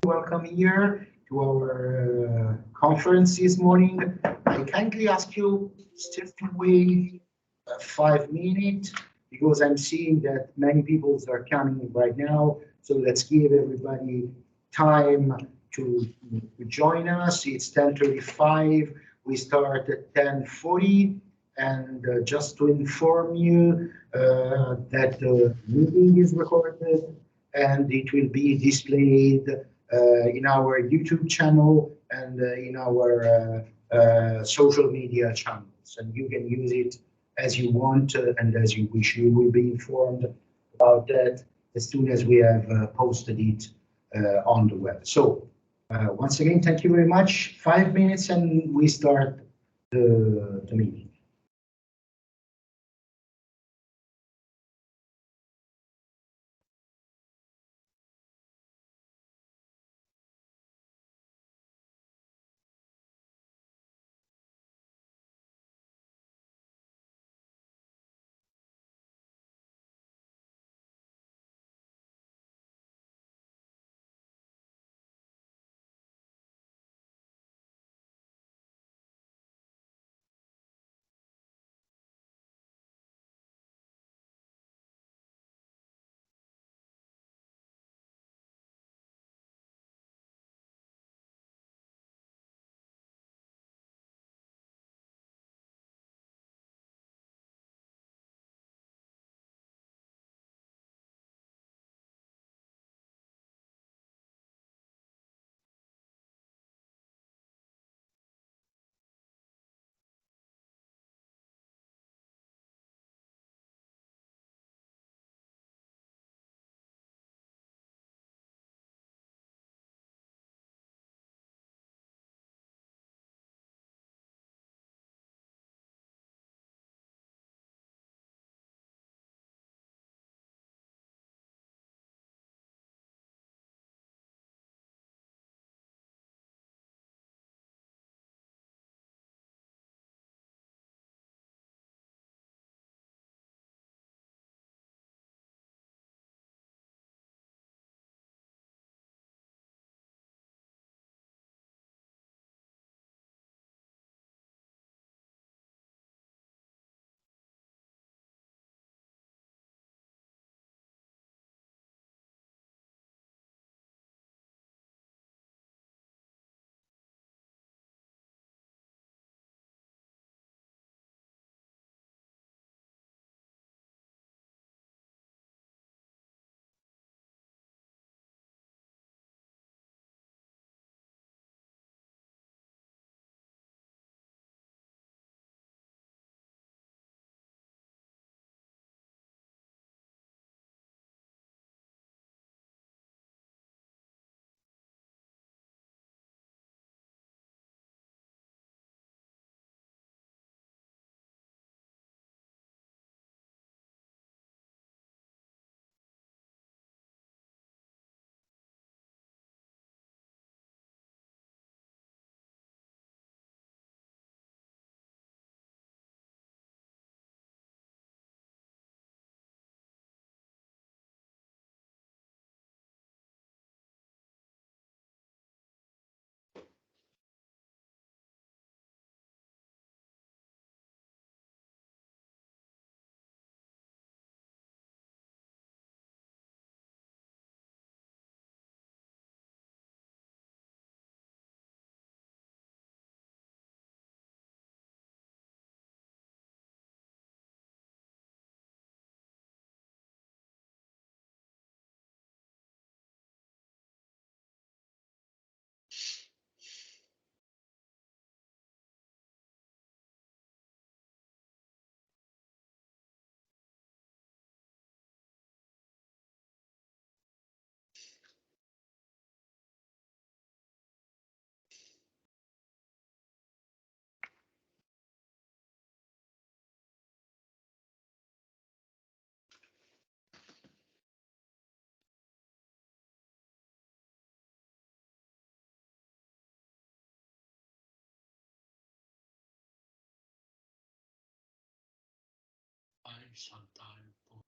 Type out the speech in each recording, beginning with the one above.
Welcome here to our conference this morning. I kindly ask you still to wait 5 minutes because I'm seeing that many people are coming right now. So let's give everybody time to join us. It's 10:35. We start at 10:40. And just to inform you that the meeting is recorded and it will be displayed in our YouTube channel and in our social media channels. And you can use it as you want and as you wish. You will be informed about that as soon as we have posted it on the web. So once again, thank you very much. 5 minutes and we start the meeting. Some time for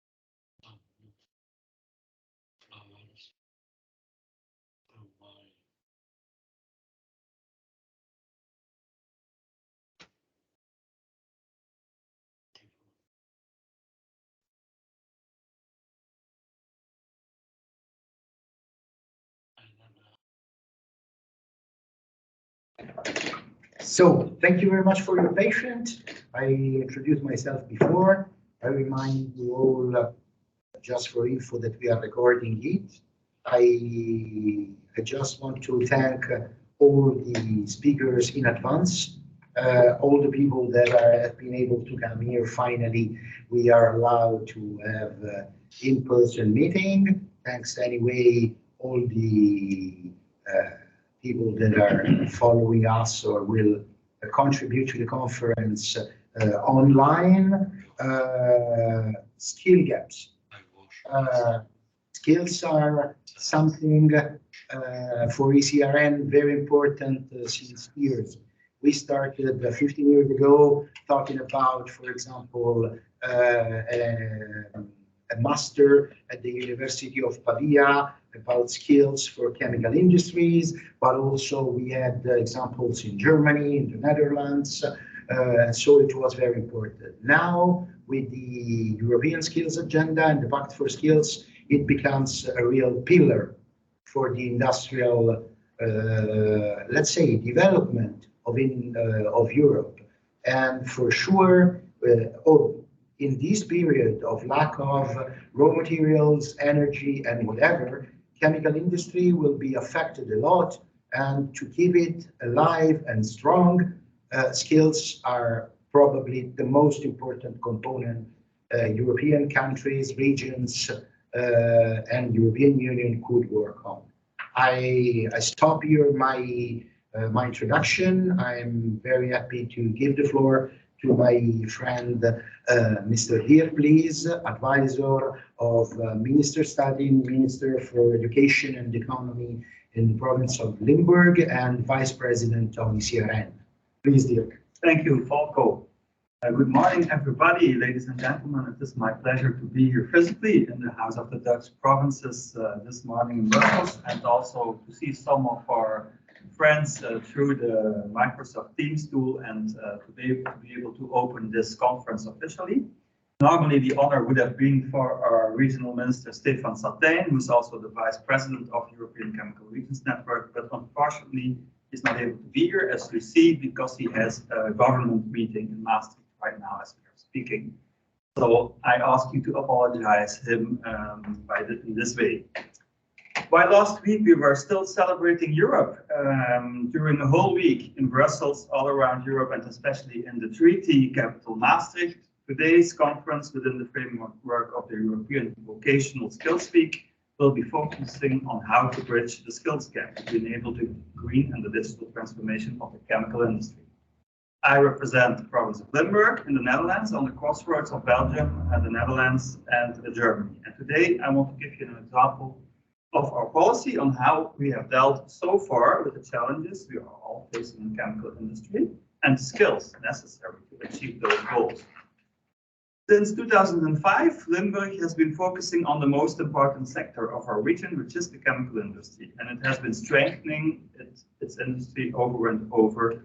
some new flowers to So thank you very much for your patience. I introduced myself before. I remind you all, just for info, that we are recording it. I just want to thank all the speakers in advance, all the people that have been able to come here. Finally, we are allowed to have in-person meeting. Thanks anyway, all the people that are following us or will contribute to the conference online. Skill gaps. Skills are something for ECRN very important since years. We started 15 years ago talking about, for example, a master at the University of Pavia about skills for chemical industries, but also we had examples in Germany, in the Netherlands, so it was very important. Now, with the European Skills Agenda and the Pact for Skills, it becomes a real pillar for the industrial, let's say, development of Europe. And for sure, in this period of lack of raw materials, energy, and whatever, chemical industry will be affected a lot. And to keep it alive and strong, skills are probably the most important component European countries, regions, and European Union could work on. I stop here my introduction. I'm very happy to give the floor to my friend, Mr. Heer, please, advisor of Minister Studying, Minister for Education and Economy in the province of Limburg, and Vice President of ECRN. Please, Dirk. Thank you, Falco. Good morning, everybody, ladies and gentlemen. It is my pleasure to be here physically in the House of the Dutch Provinces this morning in Brussels, and also to see some of our friends through the Microsoft Teams tool, and to be able to open this conference officially. Normally, the honor would have been for our regional minister, Stefan Satijn, who's also the vice president of European Chemical Regions Network, but unfortunately, he's not able to be here, as we see, because he has a government meeting in Maastricht right now as we are speaking. So I ask you to apologize him in this way. While last week we were still celebrating Europe during the whole week in Brussels, all around Europe, and especially in the treaty capital Maastricht, today's conference within the framework of the European Vocational Skills Week will be focusing on how to bridge the skills gap to enable the green and the digital transformation of the chemical industry. I represent the province of Limburg in the Netherlands, on the crossroads of Belgium, and the Netherlands, and Germany. And today I want to give you an example of our policy on how we have dealt so far with the challenges we are all facing in the chemical industry and skills necessary to achieve those goals. Since 2005, Limburg has been focusing on the most important sector of our region, which is the chemical industry, and it has been strengthening its industry over and over.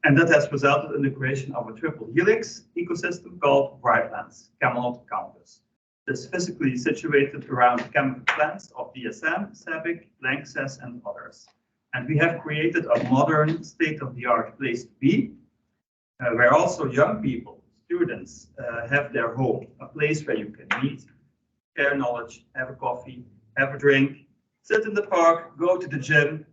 And that has resulted in the creation of a triple helix ecosystem called Brightlands Camelot Campus. It's physically situated around chemical plants of DSM, SABIC, Lanxess, and others. And we have created a modern, state-of-the-art place to be, where also young people, students, have their home, a place where you can meet, share knowledge, have a coffee, have a drink, sit in the park, go to the gym,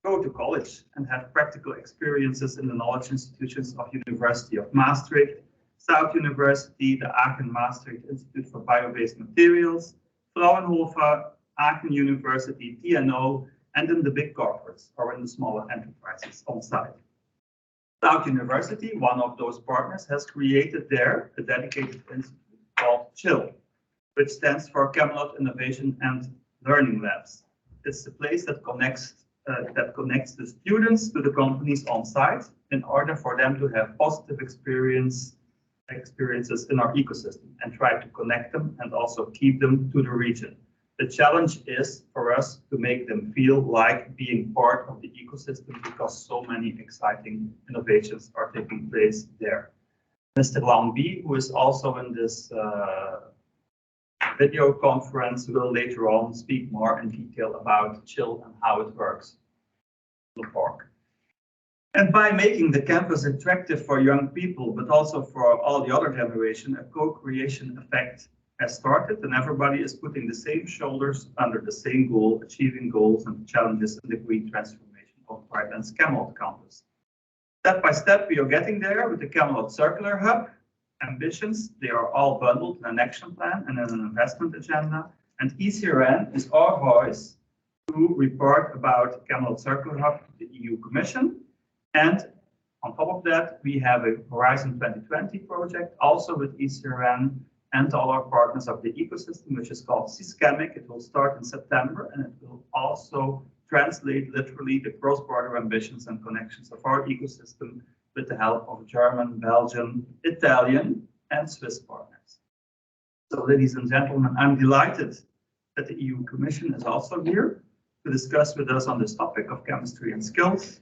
go to college, and have practical experiences in the knowledge institutions of University of Maastricht, South University, the Aachen Maastricht Institute for Bio-Based Materials, Fraunhofer, Aachen University, TNO, and in the big corporates or in the smaller enterprises on site. South University, one of those partners, has created there a dedicated institute called CHILL, which stands for Camelot Innovation and Learning Labs. It's the place that connects the students to the companies on site in order for them to have positive experiences in our ecosystem and try to connect them and also keep them to the region. The challenge is for us to make them feel like being part of the ecosystem, because so many exciting innovations are taking place there. Mr. Lambie, who is also in this video conference, will later on speak more in detail about CHILL and how it works. The park. And by making the campus attractive for young people, but also for all the other generation, a co-creation effect has started, and everybody is putting the same shoulders under the same goal, achieving goals and challenges in the green transformation of Brightland's Camelot campus. Step by step, we are getting there with the Camelot Circular Hub. Ambitions, they are all bundled in an action plan and in an investment agenda. And ECRN is our voice to report about Camelot Circular Hub to the EU Commission. And on top of that, we have a Horizon 2020 project, also with ECRN and all our partners of the ecosystem, which is called Systemic. It will start in September, and it will also translate literally the cross-border ambitions and connections of our ecosystem with the help of German, Belgian, Italian, and Swiss partners. So, ladies and gentlemen, I'm delighted that the EU Commission is also here to discuss with us on this topic of chemistry and skills.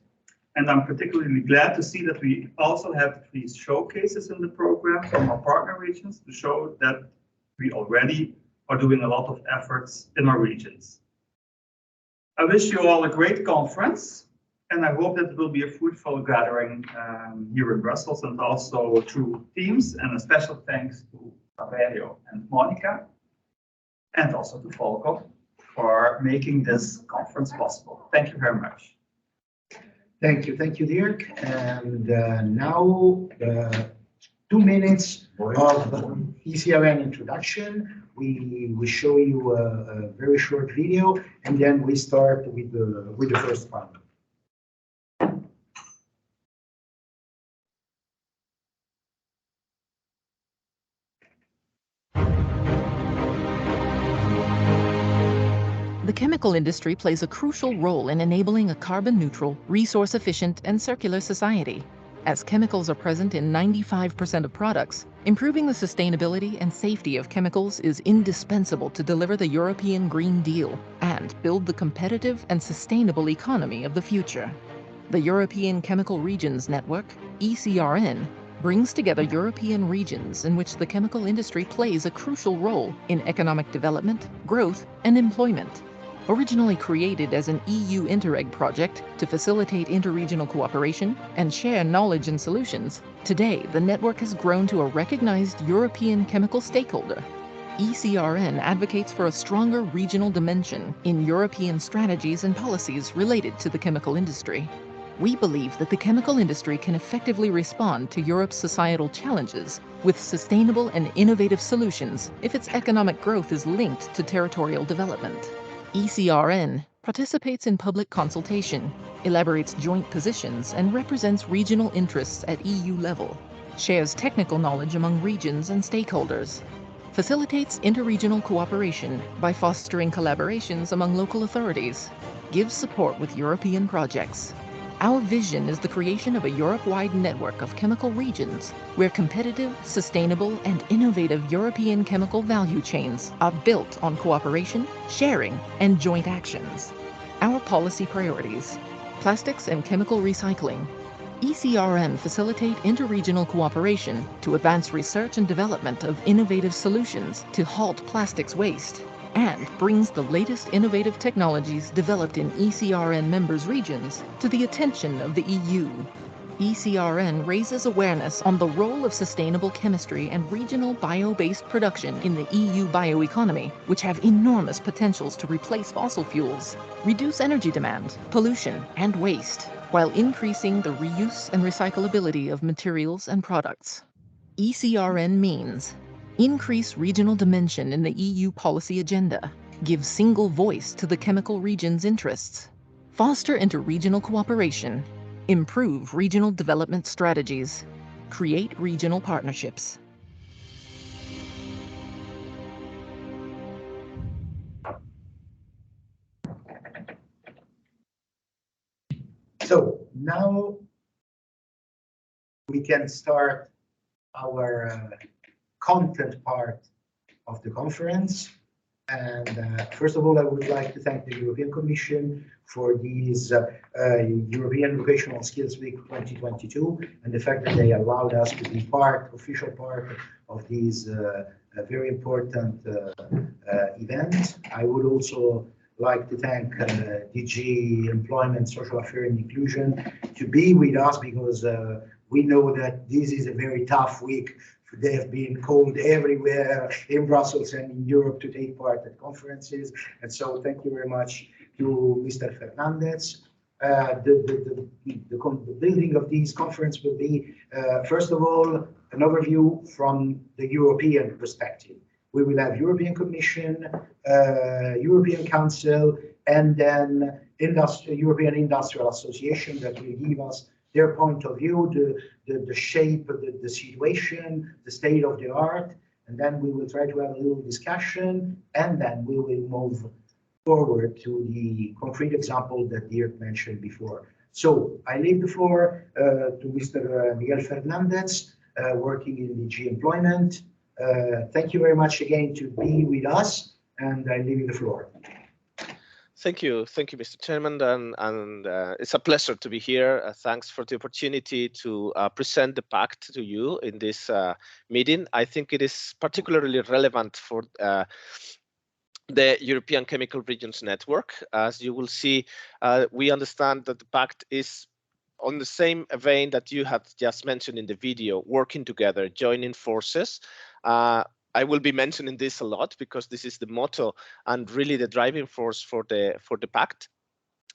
And I'm particularly glad to see that we also have these showcases in the program from our partner regions to show that we already are doing a lot of efforts in our regions. I wish you all a great conference, and I hope that it will be a fruitful gathering here in Brussels and also through Teams, and a special thanks to Valerio and Monica, and also to Volker for making this conference possible. Thank you very much. Thank you, Dirk. And now 2 minutes of ECRN introduction. We will show you a very short video, and then we start with the first panel. The chemical industry plays a crucial role in enabling a carbon-neutral, resource-efficient, and circular society. As chemicals are present in 95% of products, improving the sustainability and safety of chemicals is indispensable to deliver the European Green Deal and build the competitive and sustainable economy of the future. The European Chemical Regions Network, ECRN, brings together European regions in which the chemical industry plays a crucial role in economic development, growth, and employment. Originally created as an EU Interreg project to facilitate interregional cooperation and share knowledge and solutions, today the network has grown to a recognized European chemical stakeholder. ECRN advocates for a stronger regional dimension in European strategies and policies related to the chemical industry. We believe that the chemical industry can effectively respond to Europe's societal challenges with sustainable and innovative solutions if its economic growth is linked to territorial development. ECRN participates in public consultation, elaborates joint positions, and represents regional interests at EU level, shares technical knowledge among regions and stakeholders, facilitates interregional cooperation by fostering collaborations among local authorities, gives support with European projects. Our vision is the creation of a Europe-wide network of chemical regions where competitive, sustainable, and innovative European chemical value chains are built on cooperation, sharing, and joint actions. Our policy priorities: plastics and chemical recycling. ECRN facilitate interregional cooperation to advance research and development of innovative solutions to halt plastics waste, and brings the latest innovative technologies developed in ECRN members' regions to the attention of the EU. ECRN raises awareness on the role of sustainable chemistry and regional bio-based production in the EU bioeconomy, which have enormous potentials to replace fossil fuels, reduce energy demand, pollution, and waste, while increasing the reuse and recyclability of materials and products. ECRN means increase regional dimension in the EU policy agenda, give single voice to the chemical region's interests, foster interregional cooperation, improve regional development strategies, create regional partnerships. So now we can start our content part of the conference. And first of all, I would like to thank the European Commission for these European Vocational Skills Week 2022 and the fact that they allowed us to be official part of these very important event. I would also like to thank DG Employment, Social Affairs and Inclusion to be with us because we know that this is a very tough week. They have been called everywhere in Brussels and in Europe to take part at conferences. And so thank you very much to Mr. Fernandez. The building of these conference will be, first of all, an overview from the European perspective. We will have European Commission, European Council, and then European Industrial Association that will give us their point of view, the shape of the situation, the state of the art, and then we will try to have a little discussion, and then we will move forward to the concrete example that Dirk mentioned before. So I leave the floor to Mr. Miguel Fernandez, working in DG Employment. Thank you very much again to be with us, and I leave you the floor. Thank you, Mr. Chairman, and it's a pleasure to be here. Thanks for the opportunity to present the pact to you in this meeting. I think it is particularly relevant for the European Chemical Regions Network. As you will see, we understand that the pact is on the same vein that you had just mentioned in the video, working together, joining forces. I will be mentioning this a lot because this is the motto and really the driving force for the pact,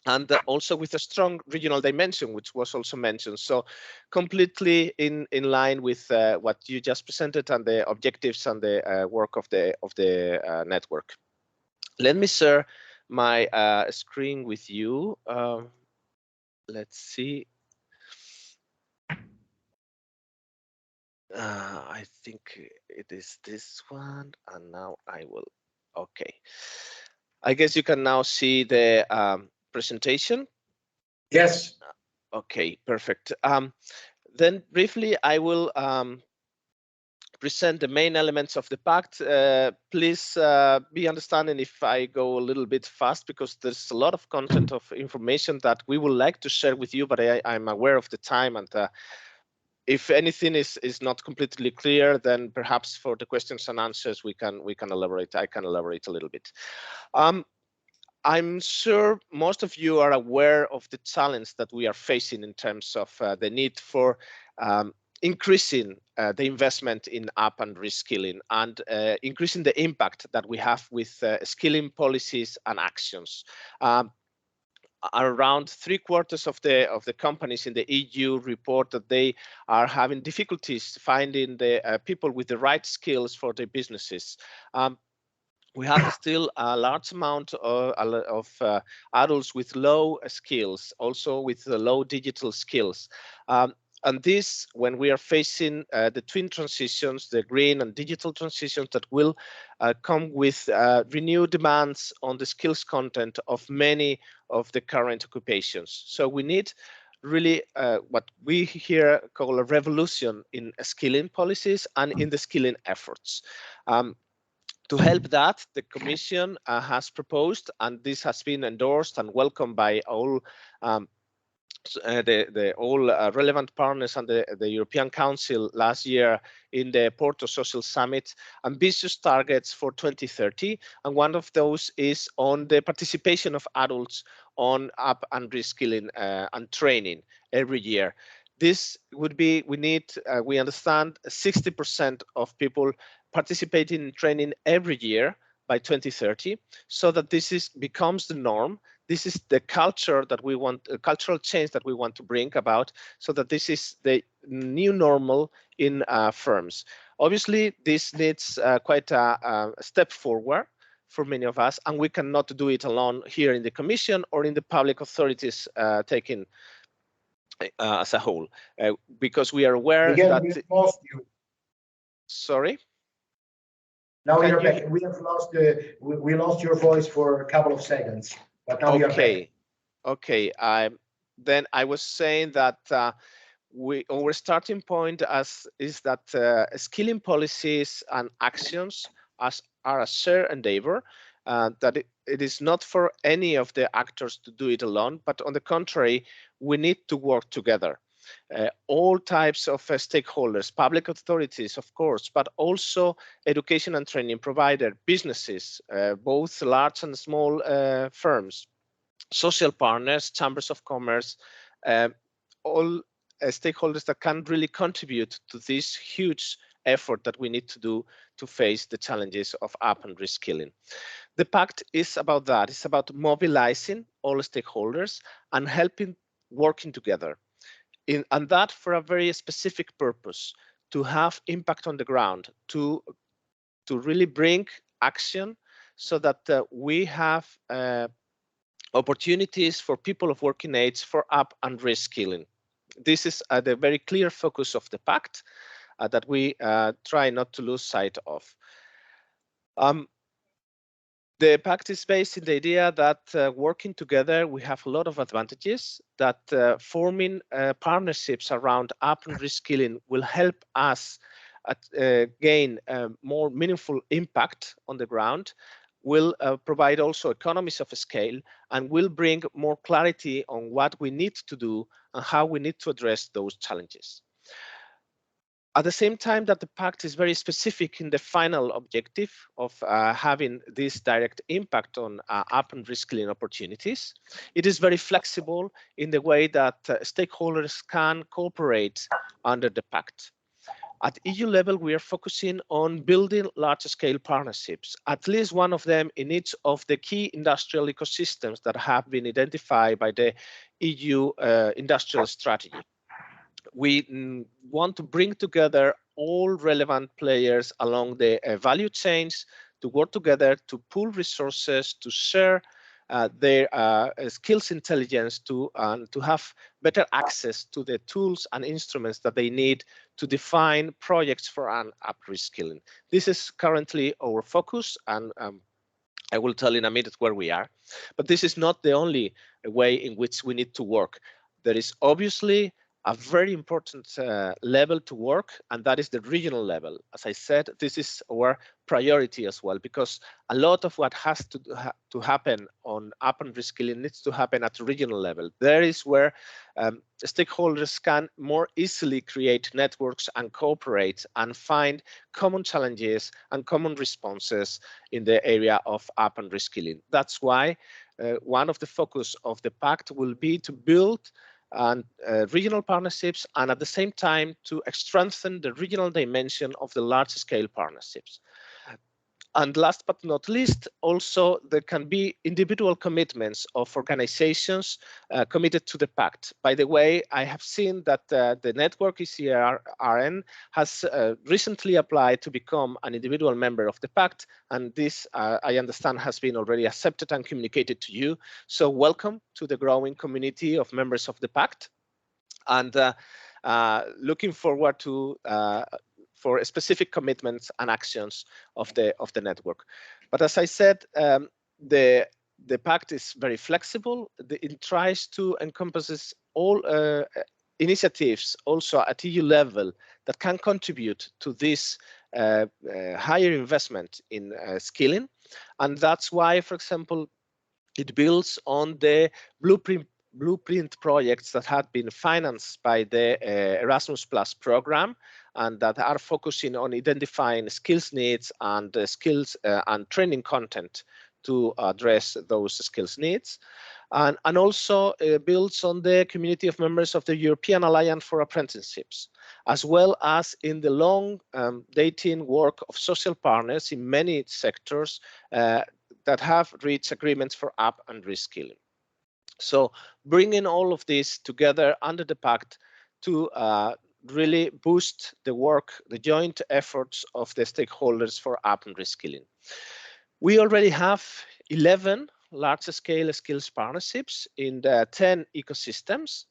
and also with a strong regional dimension, which was also mentioned. So completely in line with what you just presented and the objectives and the work of the network. Let me share my screen with you. Let's see. I think it is this one, and now I will. Okay. I guess you can now see the presentation. Yes. Okay, perfect. Then briefly, I will present the main elements of the pact. Please be understanding if I go a little bit fast because there's a lot of content of information that we would like to share with you, but I'm aware of the time, and if anything is not completely clear, then perhaps for the questions and answers we can elaborate. I can elaborate a little bit. I'm sure most of you are aware of the challenge that we are facing in terms of the need for increasing the investment in up and reskilling and increasing the impact that we have with skilling policies and actions. Around 3/4 of the companies in the EU report that they are having difficulties finding the people with the right skills for their businesses. We have still a large amount of adults with low skills, also with low digital skills. And this, when we are facing the twin transitions, the green and digital transitions that will come with renewed demands on the skills content of many of the current occupations. So we need really what we here call a revolution in skilling policies and in the skilling efforts. To help that, the Commission has proposed, and this has been endorsed and welcomed by all all relevant partners and the European Council last year in the Porto Social Summit, ambitious targets for 2030. And one of those is on the participation of adults on up and reskilling and training every year. This would be, we understand 60% of people participating in training every year by 2030, so that this becomes the norm. This is the culture that we want, a cultural change that we want to bring about, so that this is the new normal in firms. Obviously, this needs quite a step forward for many of us, and we cannot do it alone here in the Commission or in the public authorities taking as a whole, because we are aware that. We lost you. Sorry. Now you're back. We have lost we lost your voice for a couple of seconds, but now you're back. Okay. Then I was saying that our starting point is that skilling policies and actions are a shared endeavor. That it is not for any of the actors to do it alone, but on the contrary, we need to work together. all types of stakeholders, public authorities, of course, but also education and training provider, businesses, both large and small firms, social partners, chambers of commerce, all stakeholders that can really contribute to this huge effort that we need to do to face the challenges of up and reskilling. The pact is about that. It's about mobilizing all stakeholders and helping working together. And that for a very specific purpose, to have impact on the ground, to really bring action so that we have opportunities for people of working age for up and reskilling. This is the very clear focus of the pact that we try not to lose sight of. The pact is based in the idea that working together, we have a lot of advantages, that forming partnerships around up and reskilling will help us gain more meaningful impact on the ground, will provide also economies of scale, and will bring more clarity on what we need to do and how we need to address those challenges. At the same time that the pact is very specific in the final objective of having this direct impact on up and reskilling opportunities, it is very flexible in the way that stakeholders can cooperate under the pact. At EU level, we are focusing on building large-scale partnerships, at least one of them in each of the key industrial ecosystems that have been identified by the EU industrial strategy. We want to bring together all relevant players along the value chains to work together, to pool resources, to share their skills intelligence, to have better access to the tools and instruments that they need to define projects for an up reskilling. This is currently our focus, and I will tell in a minute where we are. But this is not the only way in which we need to work. There is obviously a very important level to work, and that is the regional level. As I said, this is our priority as well, because a lot of what has to happen on up and reskilling needs to happen at the regional level. There is where stakeholders can more easily create networks and cooperate and find common challenges and common responses in the area of up and reskilling. That's why one of the focus of the pact will be to build and regional partnerships, and at the same time to strengthen the regional dimension of the large-scale partnerships. And last but not least, also there can be individual commitments of organizations committed to the pact. By the way, I have seen that the network ECRN has recently applied to become an individual member of the pact, and this, I understand, has been already accepted and communicated to you. So welcome to the growing community of members of the pact, and looking forward to for specific commitments and actions of the network. But as I said, the pact is very flexible. It tries to encompasses all initiatives also at EU level that can contribute to this higher investment in skilling. And that's why, for example, it builds on the blueprint projects that had been financed by the Erasmus Plus program, and that are focusing on identifying skills needs and skills and training content to address those skills needs. And also builds on the community of members of the European Alliance for Apprenticeships, as well as in the long dating work of social partners in many sectors that have reached agreements for up and reskilling. So bringing all of this together under the pact to really boost the work, the joint efforts of the stakeholders for up and reskilling. We already have 11 large-scale skills partnerships in the 10 ecosystems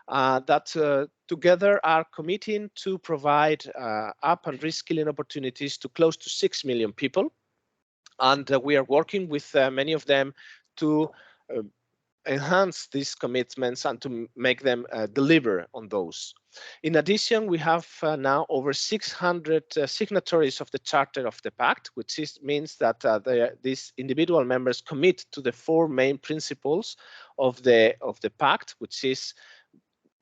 that together are committing to provide up and reskilling opportunities to close to 6 million people. And we are working with many of them to enhance these commitments and to make them deliver on those. In addition, we have now over 600 signatories of the Charter of the Pact, which means that these individual members commit to the 4 main principles of the Pact, which is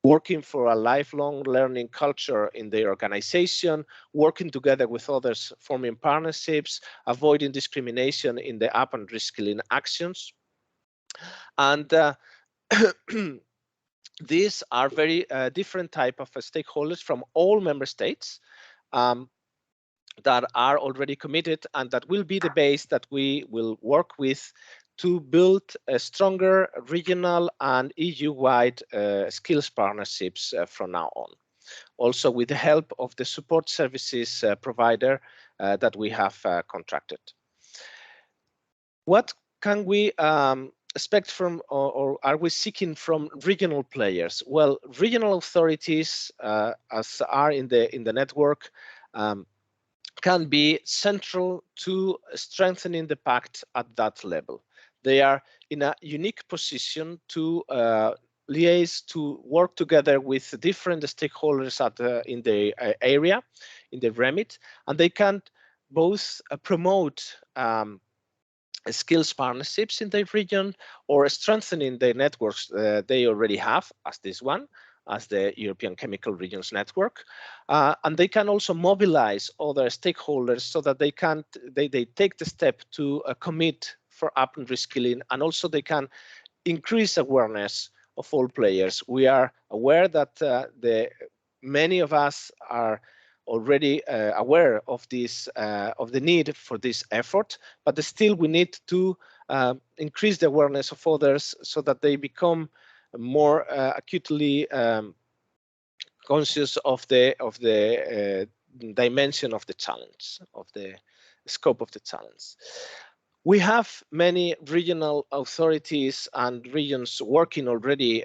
working for a lifelong learning culture in their organization, working together with others, forming partnerships, avoiding discrimination in the up and reskilling actions. And these are very different type of stakeholders from all member states that are already committed, and that will be the base that we will work with to build a stronger regional and EU-wide skills partnerships from now on. Also with the help of the support services provider that we have contracted. What can we expect from, or are we seeking from regional players? Well, regional authorities, as are in the network, can be central to strengthening the pact at that level. They are in a unique position to liaise, to work together with different stakeholders in the area, in the remit, and they can both promote skills partnerships in the region or strengthening the networks they already have, as this one, as the European Chemical Regions Network, and they can also mobilize other stakeholders so that they take the step to commit for up and reskilling, and also they can increase awareness of all players. We are aware that many of us are already aware of this, of the need for this effort, but still we need to increase the awareness of others so that they become more acutely conscious of the dimension of the challenge, of the scope of the challenge. We have many regional authorities and regions working already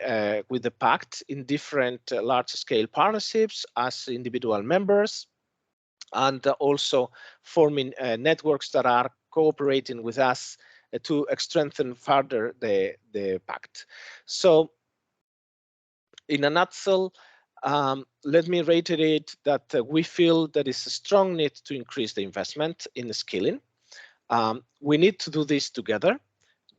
with the pact in different large-scale partnerships as individual members, and also forming networks that are cooperating with us to strengthen further the pact. So, in a nutshell, let me reiterate that we feel there is a strong need to increase the investment in skilling. We need to do this together.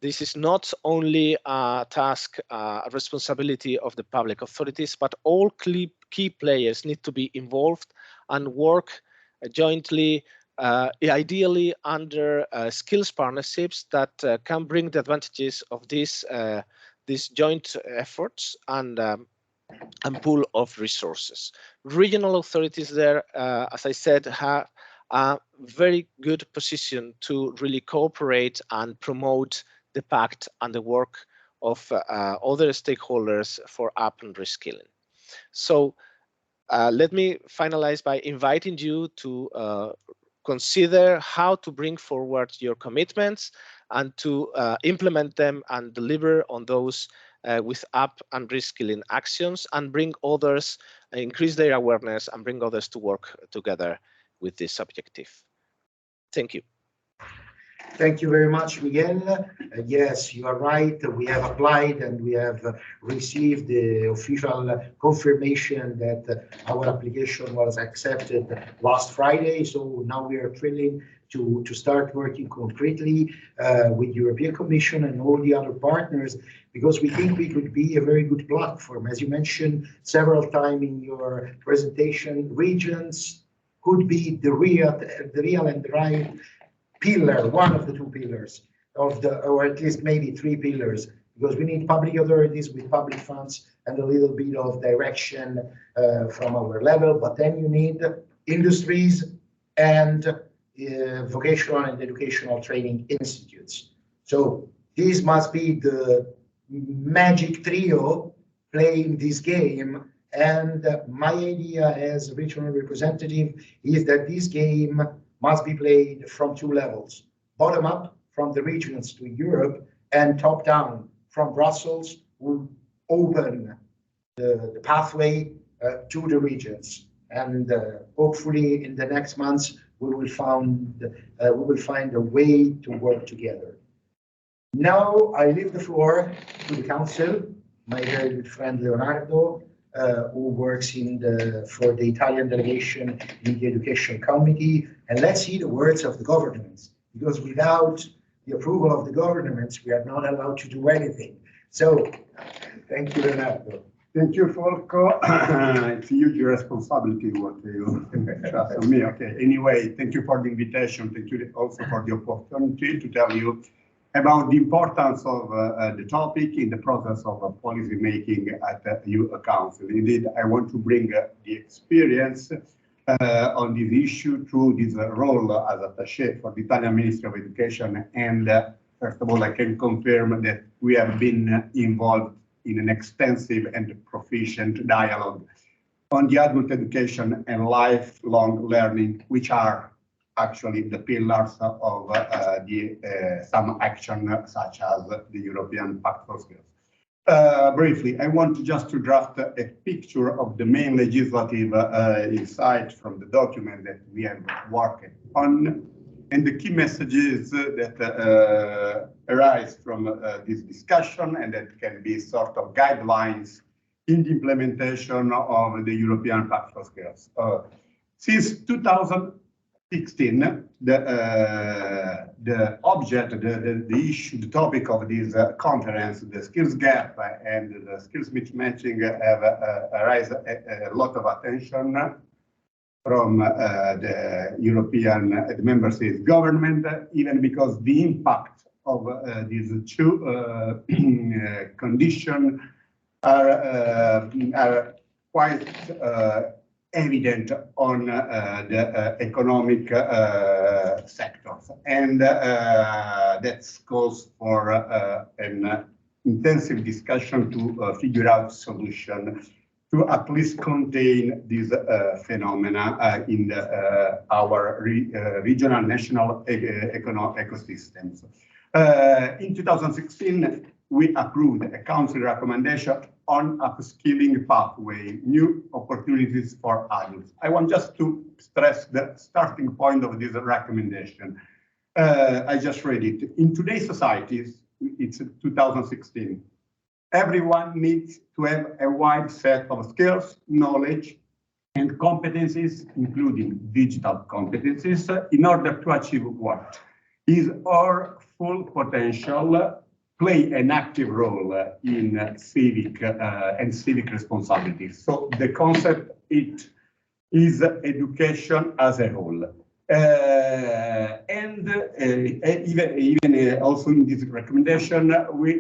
This is not only a task, a responsibility of the public authorities, but all key players need to be involved and work jointly, ideally under skills partnerships that can bring the advantages of these joint efforts and pool of resources. Regional authorities there, as I said, have a very good position to really cooperate and promote the pact and the work of other stakeholders for up and reskilling. So let me finalize by inviting you to consider how to bring forward your commitments and to implement them and deliver on those with up and reskilling actions, and bring others, increase their awareness and bring others to work together with this objective. Thank you. Thank you very much, Miguel. Yes, you are right. We have applied and we have received the official confirmation that our application was accepted last Friday. So now we are thrilled to start working concretely with European Commission and all the other partners, because we think we could be a very good platform. As you mentioned several times in your presentation, regions could be the real and the right pillar, one of the two pillars of the, or at least maybe three pillars, because we need public authorities with public funds and a little bit of direction from our level, but then you need industries and vocational and educational training institutes. So this must be the magic trio playing this game. And my idea as regional representative is that this game must be played from two levels: bottom up from the regions to Europe, and top down from Brussels, will open the pathway to the regions. And hopefully in the next months, we will find a way to work together. Now I leave the floor to the council, my very good friend Leonardo, who works for the Italian delegation in the Education Committee. And let's hear the words of the governments, because without the approval of the governments, we are not allowed to do anything. So thank you, Leonardo. Thank you, Folco. It's a huge responsibility what you trust on me. Okay. Anyway, thank you for the invitation. Thank you also for the opportunity to tell you about the importance of the topic in the process of policy making at the EU Council. Indeed, I want to bring the experience on this issue through this role as attaché for the Italian Ministry of Education. And first of all, I can confirm that we have been involved in an extensive and proficient dialogue on the adult education and lifelong learning, which are actually the pillars of some action such as the European Pact for Skills. Briefly, I want just to draft a picture of the main legislative insight from the document that we have worked on, and the key messages that arise from this discussion and that can be sort of guidelines in the implementation of the European Pact for Skills. Since 2016, the object, the issue, the topic of this conference, the skills gap and the skills mismatching have raised a lot of attention from the European member states government, even because the impact of these two conditions are quite evident on the economic sectors, and that's cause for an intensive discussion to figure out solution to at least contain these phenomena in our regional national ecosystems. In 2016, we approved a council recommendation on upskilling pathway, new opportunities for adults. I want just to stress the starting point of this recommendation. I just read it. In today's societies, it's 2016. Everyone needs to have a wide set of skills, knowledge, and competencies, including digital competencies, in order to achieve what is our full potential, play an active role in civic and civic responsibilities. So the concept it is education as a whole. Even also in this recommendation, we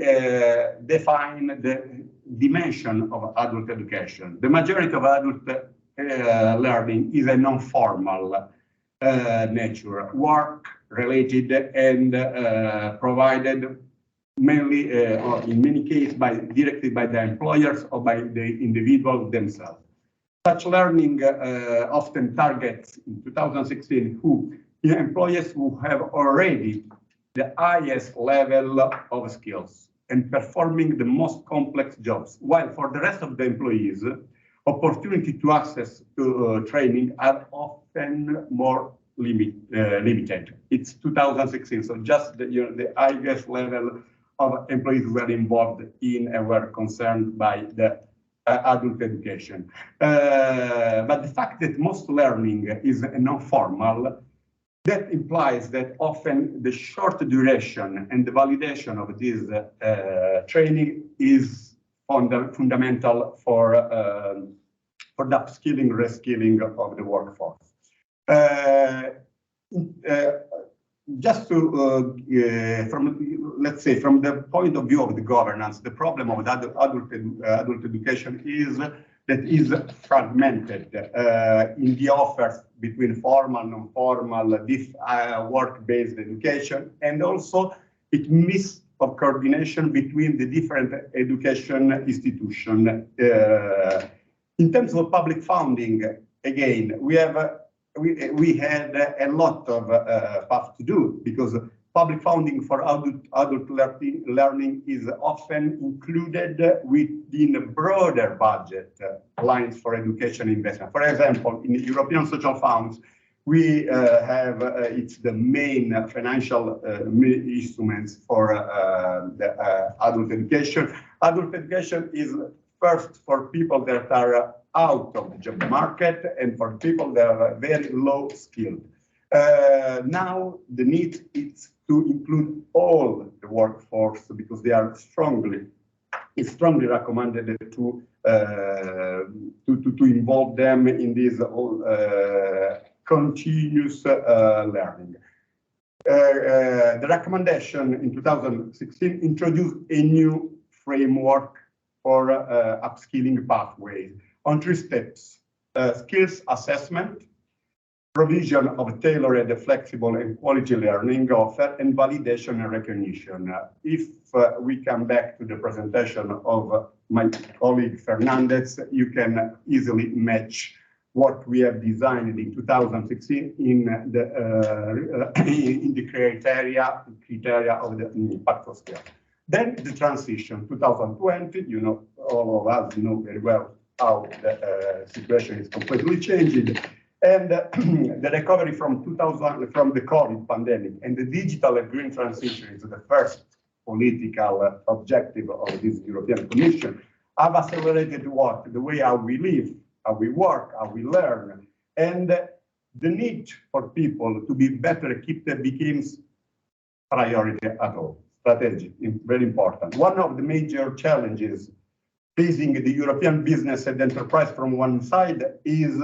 define the dimension of adult education. The majority of adult learning is a non-formal nature, work-related and provided mainly, or in many cases, directly by the employers or by the individual themselves. Such learning often targets in 2016 employees who have already the highest level of skills and performing the most complex jobs, while for the rest of the employees, opportunity to access to training are often more limited. It's 2016, so just the highest level of employees who were involved in and were concerned by the adult education. But the fact that most learning is non-formal, that implies that often the short duration and the validation of this training is fundamental for the upskilling, reskilling of the workforce. Just to, let's say, from the point of view of the governance, the problem of adult education is that is fragmented in the offers between formal, non-formal, work-based education, and also it misses of coordination between the different education institutions. In terms of public funding, again, we had a lot of path to do, because public funding for adult learning is often included within a broader budget lines for education investment. For example, in the European social funds, we have it's the main financial instruments for the adult education. Adult education is first for people that are out of the job market and for people that are very low skilled. Now the need is to include all the workforce because they are strongly it's strongly recommended to involve them in this continuous learning. The recommendation in 2016 introduced a new framework for upskilling pathways on 3 steps: skills assessment, provision of tailored, flexible, and quality learning offer, and validation and recognition. If we come back to the presentation of my colleague Fernandez, you can easily match what we have designed in 2016 in the criteria of the impact of skill. Then the transition, 2020, you know, all of us know very well how the situation is completely changing. And the recovery from the COVID pandemic and the digital and green transition is the first political objective of this European Commission, have accelerated what? The way how we live, how we work, how we learn. And the need for people to be better equipped becomes priority at all. Strategy, very important. One of the major challenges facing the European business and enterprise from one side is,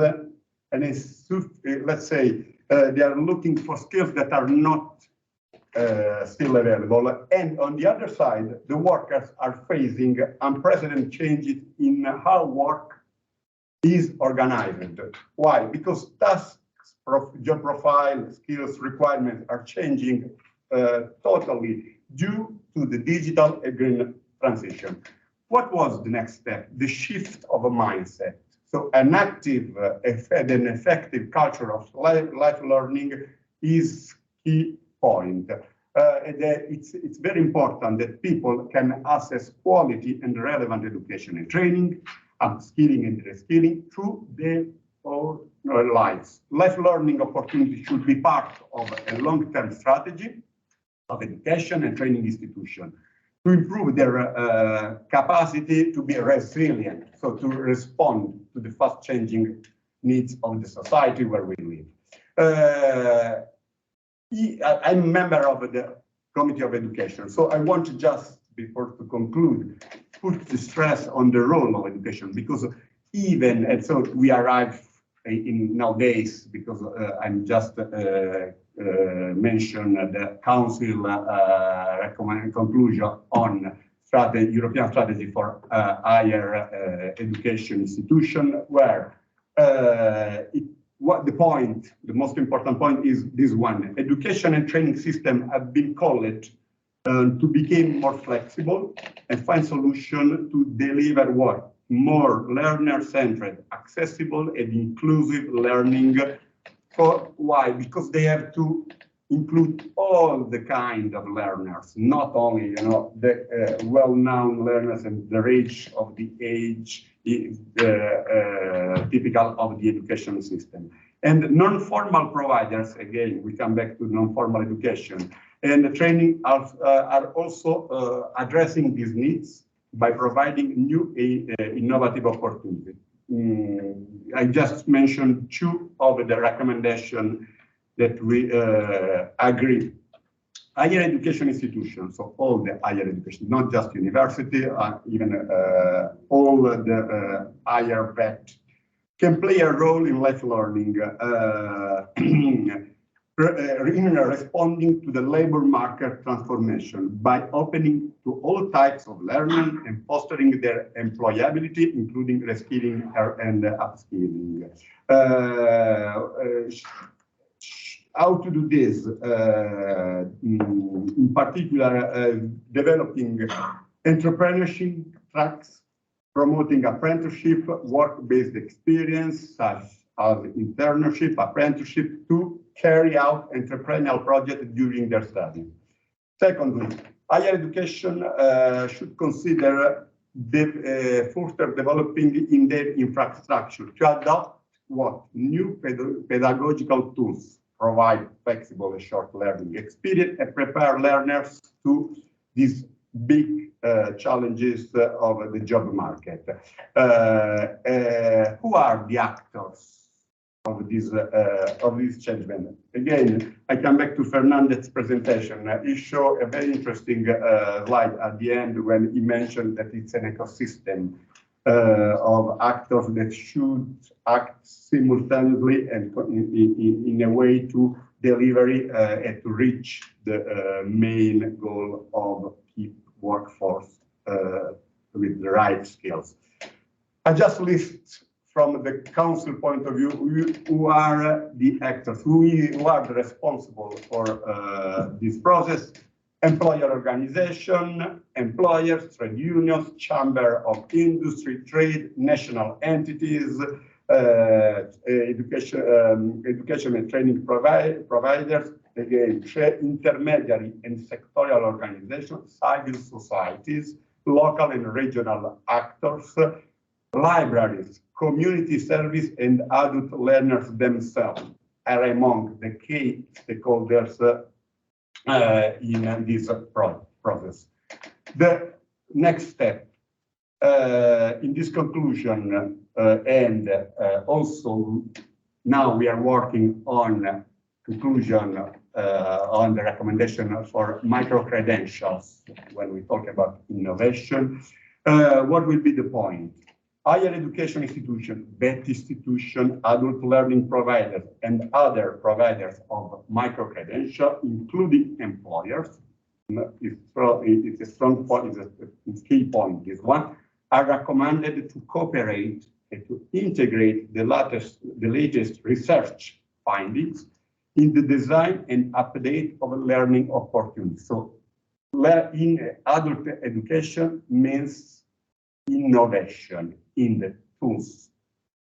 let's say, they are looking for skills that are not still available. And on the other side, the workers are facing unprecedented changes in how work is organized. Why? Because tasks, job profile, skills requirements are changing totally due to the digital and green transition. What was the next step? The shift of a mindset. So an active and effective culture of life learning is key point. It's very important that people can access quality and relevant education and training, upskilling and reskilling through their own lives. Life learning opportunity should be part of a long-term strategy of education and training institution to improve their capacity to be resilient, so to respond to the fast-changing needs of the society where we live. I'm a member of the Committee of Education, so I want to just, before to conclude, put the stress on the role of education, because even, and so we arrive in nowadays, because I'm just mentioned the Council recommended conclusion on European strategy for higher education institution, where the most important point is this one: education and training system have been called to become more flexible and find solution to deliver what? More learner-centered, accessible and inclusive learning. Why? Because they have to include all the kind of learners, not only the well-known learners and the range of the age typical of the education system. And non-formal providers, again, we come back to non-formal education, and the training are also addressing these needs by providing new innovative opportunities. I just mentioned 2 of the recommendations that we agree. Higher education institutions, so all the higher education, not just university, even all the higher vet, can play a role in life learning, in responding to the labor market transformation by opening to all types of learning and fostering their employability, including reskilling and upskilling. How to do this? In particular, developing entrepreneurship tracks, promoting apprenticeship, work-based experience, such as internship, apprenticeship, to carry out entrepreneurial projects during their study. Secondly, higher education should consider further developing in their infrastructure to adopt what? New pedagogical tools, provide flexible and short learning experience, and prepare learners to these big challenges of the job market. Who are the actors of this change management. Again, I come back to Fernandez's presentation. He showed a very interesting slide at the end when he mentioned that it's an ecosystem of actors that should act simultaneously and in a way to deliver and to reach the main goal of keep workforce with the right skills. I just list from the council point of view who are the actors, who are the responsible for this process: employer organization, employers, trade unions, chamber of industry, trade, national entities, education and training providers, again, intermediary and sectorial organizations, civil societies, local and regional actors, libraries, community service, and adult learners themselves are among the key stakeholders in this process. The next step in this conclusion, and also now we are working on conclusion on the recommendation for micro-credentials when we talk about innovation. What will be the point? Higher education institution, vet institution, adult learning providers, and other providers of micro-credential, including employers, it's a strong point, it's a key point, this one, are recommended to cooperate and to integrate the latest research findings in the design and update of learning opportunities. So in adult education means innovation in the tools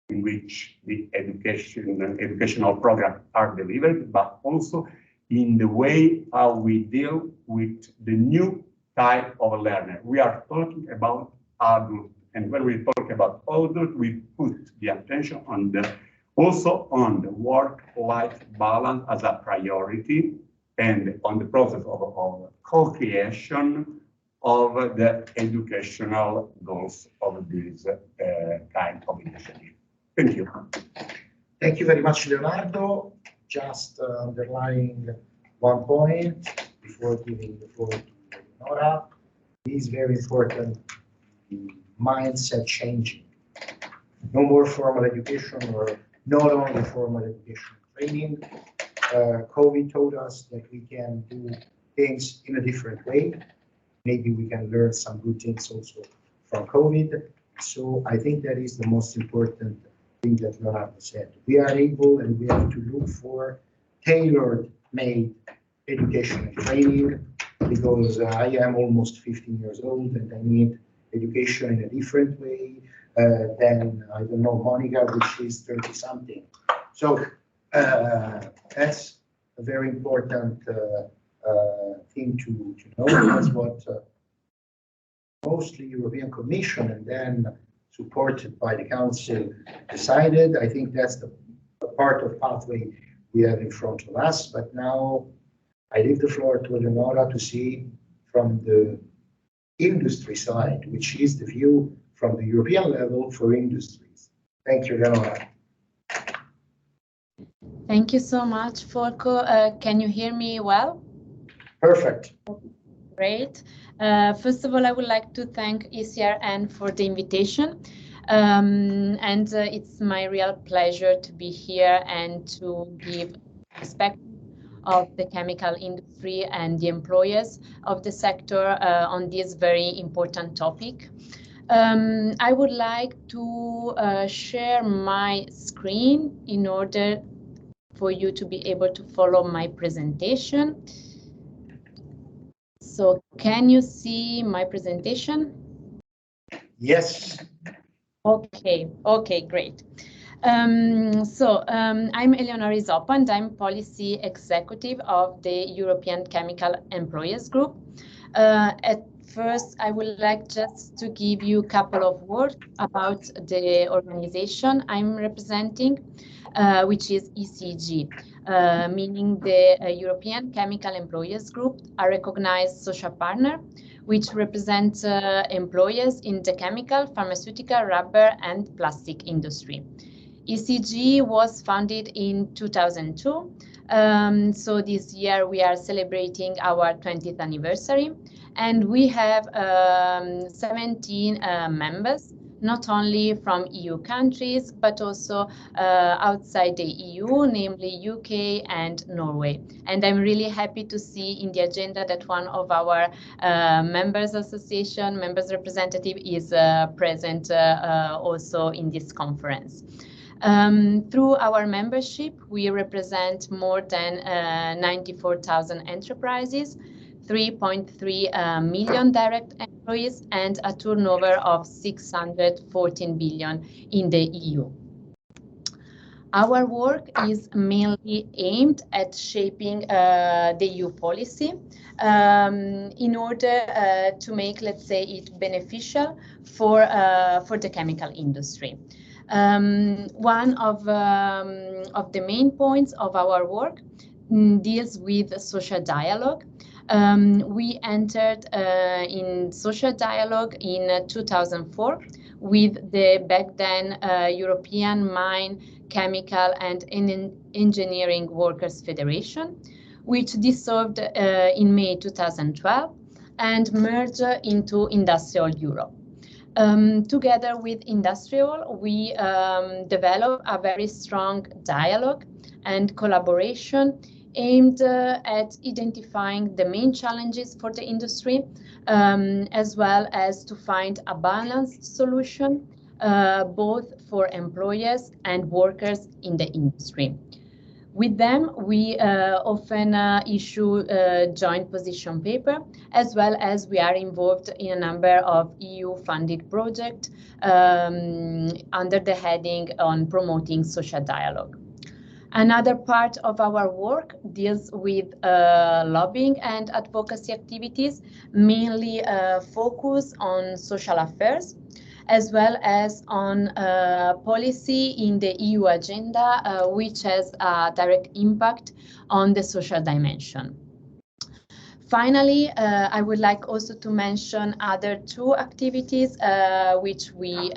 in which the educational programs are delivered, but also in the way how we deal with the new type of learner. We are talking about adult, and when we talk about adult, we put the attention on also on the work-life balance as a priority and on the process of co-creation of the educational goals of this kind of initiative. Thank you. Thank you very much, Leonardo. Just underlining one point before giving the floor to Nora. It is very important, the mindset changing. No more formal education, or not only formal education training. COVID taught us that we can do things in a different way. Maybe we can learn some good things also from COVID. So I think that is the most important thing that Leonardo said. We are able and we have to look for tailor-made education and training, because I am almost 15 years old and I need education in a different way than, I don't know, Monica, which is 30-something. So that's a very important thing to know. That's what mostly European Commission and then supported by the Council decided. I think that's the part of pathway we have in front of us. But now I leave the floor to Eleonora to see from the industry side, which is the view from the European level for industries. Thank you, Eleonora. Thank you so much, Folco. Can you hear me well? Perfect. Great. First of all, I would like to thank ECRN for the invitation. It's my real pleasure to be here and to give perspective of the chemical industry and the employers of the sector on this very important topic. I would like to share my screen in order for you to be able to follow my presentation. So can you see my presentation? Yes. Okay, great. I'm Eleonora Izoppo and I'm Policy Executive of the European Chemical Employers Group. At first, I would like just to give you a couple of words about the organization I'm representing, which is ECG, meaning the European Chemical Employers Group, a recognized social partner, which represents employers in the chemical, pharmaceutical, rubber, and plastic industry. ECG was founded in 2002. So this year we are celebrating our 20th anniversary, and we have 17 members, not only from EU countries, but also outside the EU, namely UK and Norway. And I'm really happy to see in the agenda that one of our members association, members representative is present also in this conference. Through our membership, we represent more than 94,000 enterprises, 3.3 million direct employees, and a turnover of 614 billion in the EU. Our work is mainly aimed at shaping the EU policy in order to make, let's say, it beneficial for the chemical industry. One of the main points of our work deals with social dialogue. We entered in social dialogue in 2004 with the back then European Mine, Chemical and Engineering Workers Federation, which dissolved in May 2012 and merged into Industrial Europe. Together with Industrial, we developed a very strong dialogue and collaboration aimed at identifying the main challenges for the industry, as well as to find a balanced solution, both for employers and workers in the industry. With them, we often issue joint position paper, as well as we are involved in a number of EU-funded projects under the heading on promoting social dialogue. Another part of our work deals with lobbying and advocacy activities, mainly focus on social affairs, as well as on policy in the EU agenda, which has a direct impact on the social dimension. Finally, I would like also to mention other two activities which we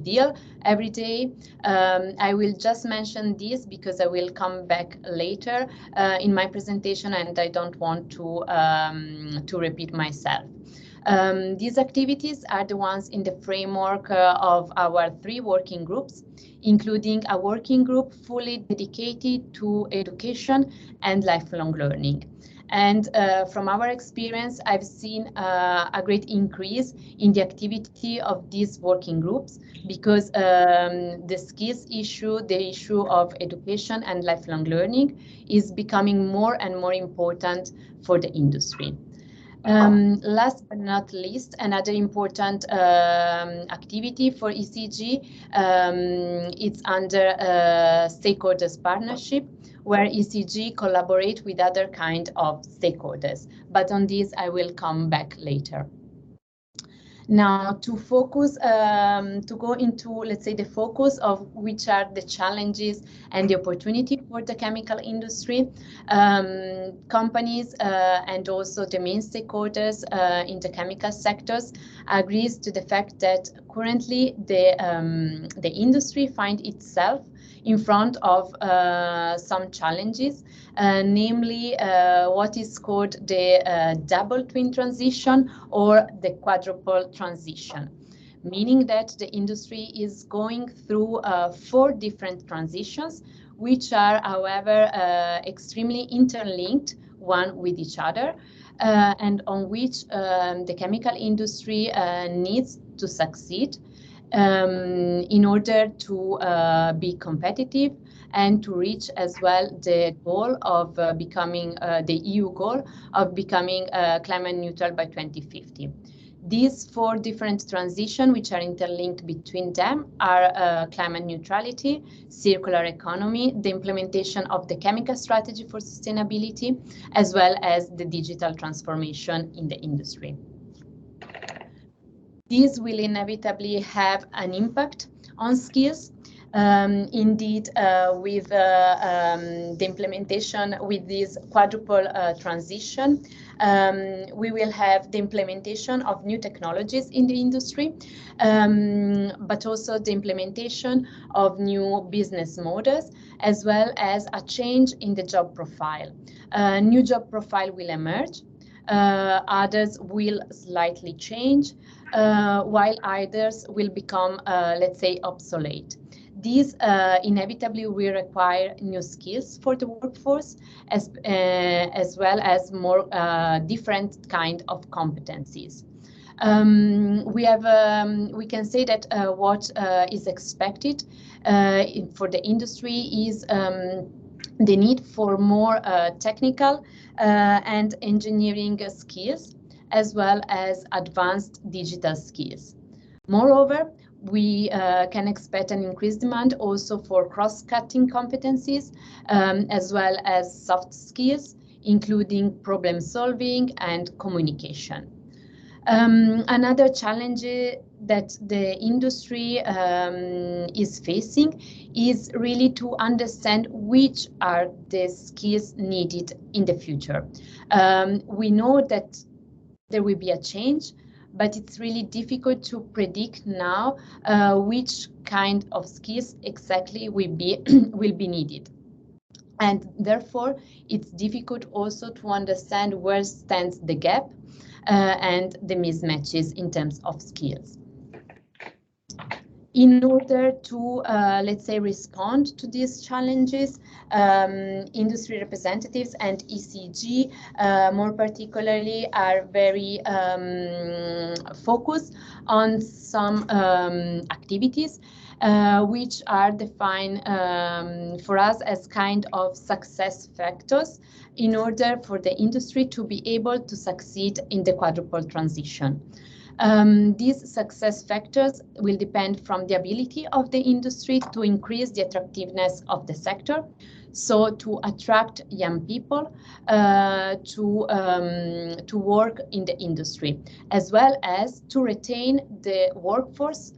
deal every day. I will just mention this because I will come back later in my presentation, and I don't want to repeat myself. These activities are the ones in the framework of our 3 working groups, including a working group fully dedicated to education and lifelong learning. And from our experience, I've seen a great increase in the activity of these working groups because the skills issue, the issue of education and lifelong learning is becoming more and more important for the industry. Last but not least, another important activity for ECG, it's under stakeholders partnership, where ECG collaborate with other kind of stakeholders. But on this, I will come back later. Now, to focus, to go into, let's say, the focus of which are the challenges and the opportunity for the chemical industry, companies and also the main stakeholders in the chemical sectors agrees to the fact that currently the industry finds itself in front of some challenges, namely what is called the double twin transition or the quadruple transition, meaning that the industry is going through 4 different transitions, which are, however, extremely interlinked one with each other, and on which the chemical industry needs to succeed in order to be competitive and to reach as well the goal of becoming the EU goal of becoming climate neutral by 2050. These 4 different transitions, which are interlinked between them, are climate neutrality, circular economy, the implementation of the chemical strategy for sustainability, as well as the digital transformation in the industry. These will inevitably have an impact on skills, Indeed, with the implementation with this quadruple transition, we will have the implementation of new technologies in the industry, but also the implementation of new business models, as well as a change in the job profile. New job profile will emerge. Others will slightly change, while others will become, let's say, obsolete. These inevitably will require new skills for the workforce, as well as more different kind of competencies. We can say that what is expected for the industry is the need for more technical and engineering skills, as well as advanced digital skills. Moreover, we can expect an increased demand also for cross-cutting competencies, as well as soft skills, including problem solving and communication. Another challenge that the industry is facing is really to understand which are the skills needed in the future. We know that there will be a change, but it's really difficult to predict now which kind of skills exactly will be needed. And therefore, it's difficult also to understand where stands the gap and the mismatches in terms of skills. In order to, let's say, respond to these challenges, industry representatives and ECG, more particularly, are very focused on some activities which are defined for us as kind of success factors in order for the industry to be able to succeed in the quadruple transition. These success factors will depend from the ability of the industry to increase the attractiveness of the sector, so to attract young people to work in the industry, as well as to retain the workforce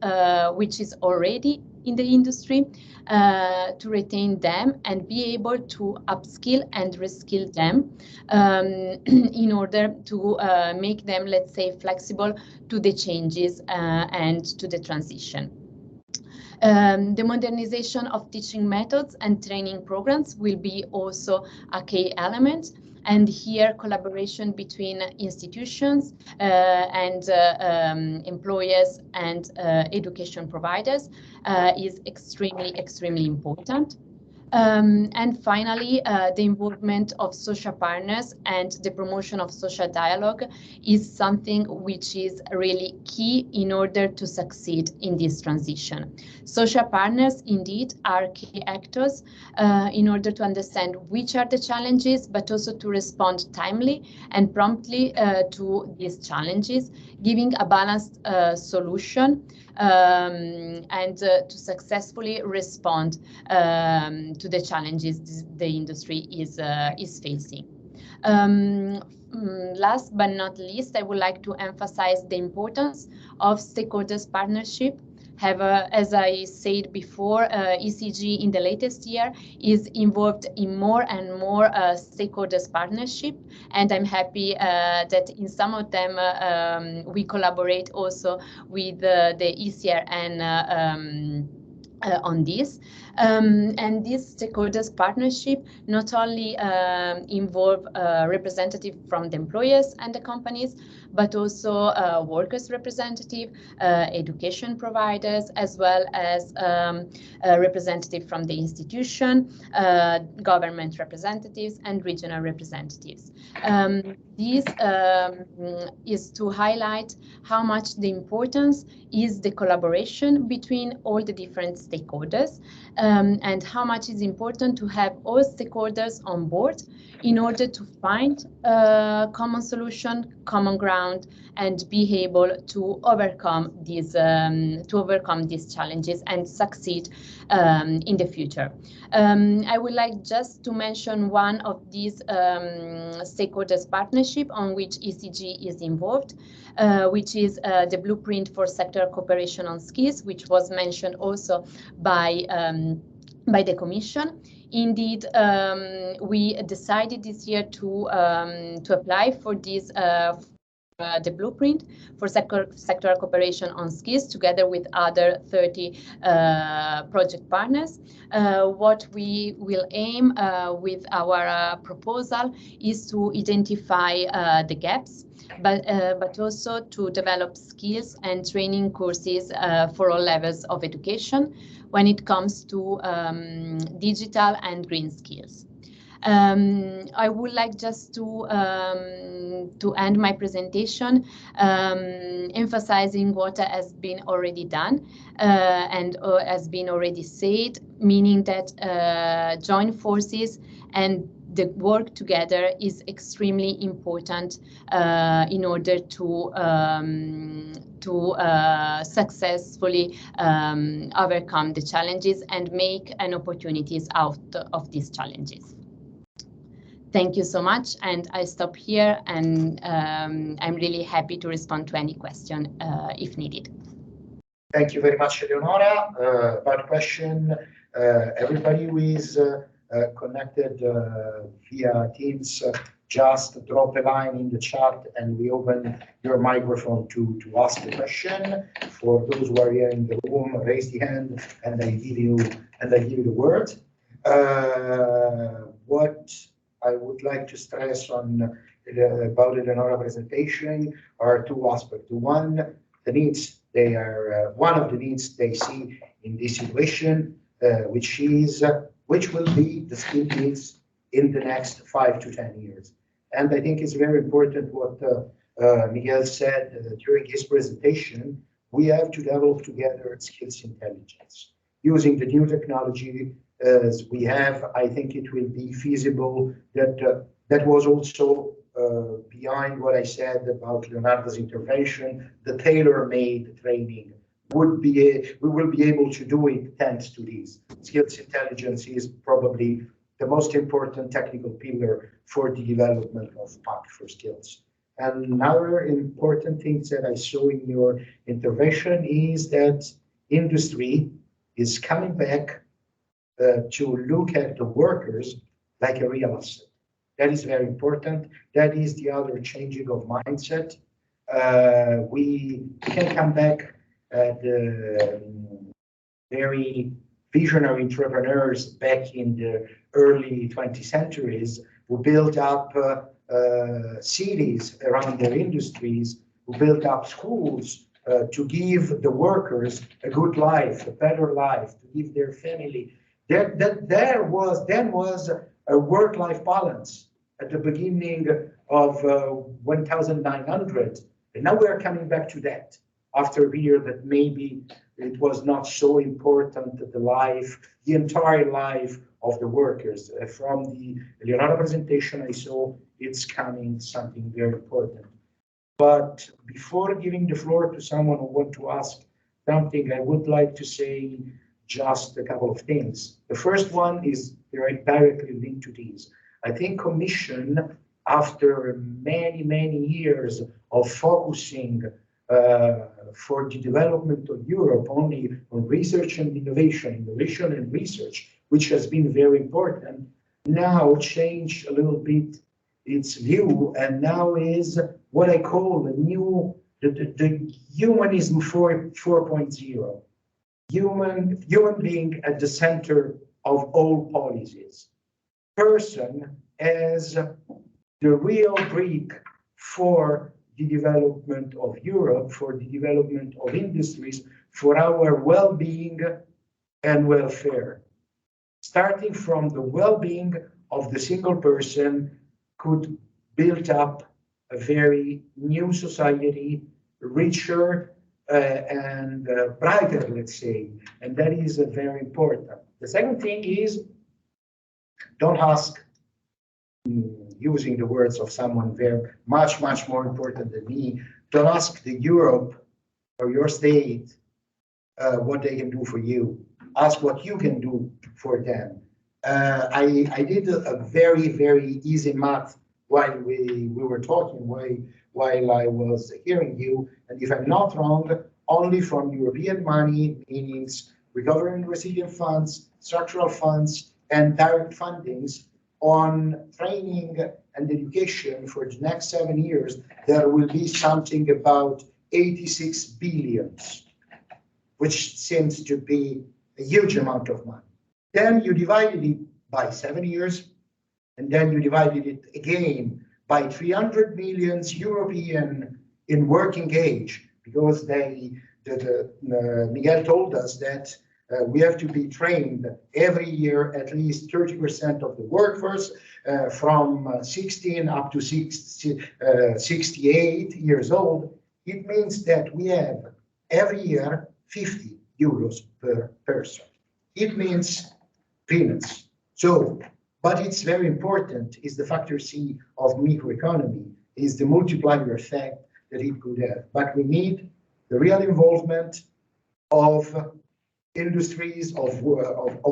which is already in the industry, to retain them and be able to upskill and reskill them in order to make them, let's say, flexible to the changes and to the transition. The modernization of teaching methods and training programs will be also a key element. And here, collaboration between institutions and employers and education providers is extremely important. And finally, the involvement of social partners and the promotion of social dialogue is something which is really key in order to succeed in this transition. Social partners indeed are key actors in order to understand which are the challenges, but also to respond timely and promptly to these challenges, giving a balanced solution and to successfully respond to the challenges the industry is facing. Last but not least, I would like to emphasize the importance of stakeholders partnership. As I said before, ECG in the latest year is involved in more and more stakeholders partnership, and I'm happy that in some of them we collaborate also with the ECRN on this. And this stakeholders partnership not only involve representative from the employers and the companies, but also workers representative, education providers, as well as representative from the institution, government representatives, and regional representatives. This is to highlight how much the importance is the collaboration between all the different stakeholders, and how much is important to have all stakeholders on board in order to find a common solution, common ground, ground and be able to overcome these challenges and succeed in the future. I would like just to mention one of these stakeholders partnership on which ECG is involved, which is the blueprint for sector cooperation on skills, which was mentioned also by the Commission. Indeed, we decided this year to apply for this the blueprint for sectoral cooperation on skills together with other 30 project partners. What we will aim with our proposal is to identify the gaps, but also to develop skills and training courses for all levels of education when it comes to digital and green skills. I would like just to end my presentation emphasizing what has been already done and has been already said, meaning that joint forces and the work together is extremely important in order to successfully overcome the challenges and make an opportunities out of these challenges. Thank you so much, and I stop here, and I'm really happy to respond to any question if needed. Thank you very much, Eleonora. About question, everybody who is connected via Teams, just drop a line in the chat and we open your microphone to ask the question. For those who are here in the room, raise the hand and I give you the word. What I would like to stress on about Eleonora presentation are two aspects. One, the needs they are one of the needs they see in this situation, which will be the skill needs in the next 5 to 10 years. And I think it's very important what Miguel said during his presentation. We have to develop together skills intelligence. Using the new technology as we have, I think it will be feasible. That was also behind what I said about Leonardo's intervention. The tailor-made training we will be able to do it thanks to these. Skills intelligence is probably the most important technical pillar for the development of Pact for Skills. And another important thing that I saw in your intervention is that industry is coming back to look at the workers like a real asset. That is very important. That is the other changing of mindset. We can come back at the very visionary entrepreneurs back in the early 20th centuries who built up cities around their industries, who built up schools to give the workers a good life, a better life, to give their family. There was a work-life balance at the beginning of 1900, and now we are coming back to that after a year that maybe it was not so important that the entire life of the workers. From the Leonardo presentation, I saw it's coming something very important. But before giving the floor to someone who wants to ask something, I would like to say just a couple of things. The first one is directly linked to these. I think Commission, after many, many years of focusing for the development of Europe only on research and innovation and research, which has been very important, now changed a little bit its view, and now is what I call the humanism 4.0. Human being at the center of all policies. Person as the real brick for the development of Europe, for the development of industries, for our well-being and welfare. Starting from the well-being of the single person could build up a very new society, richer and brighter, let's say, and that is very important. The second thing is, don't ask using the words of someone very much more important than me, don't ask the Europe or your state what they can do for you. Ask what you can do for them. I did a very easy math while we were talking, while I was hearing you, and if I'm not wrong, only from European money, meaning recovery and resilience funds, structural funds, and direct fundings on training and education for the next 7 years, there will be something about 86 billion, which seems to be a huge amount of money. Then you divided it by 7 years, and then you divided it again by 300 million European in working age, because Miguel told us that we have to be trained every year at least 30% of the workforce from 16 up to 68 years old. It means that we have every year 50 euros per person. It means peanuts. So, but it's very important, is the factor C of microeconomy, is the multiplier effect that it could have. But we need the real involvement of industries, of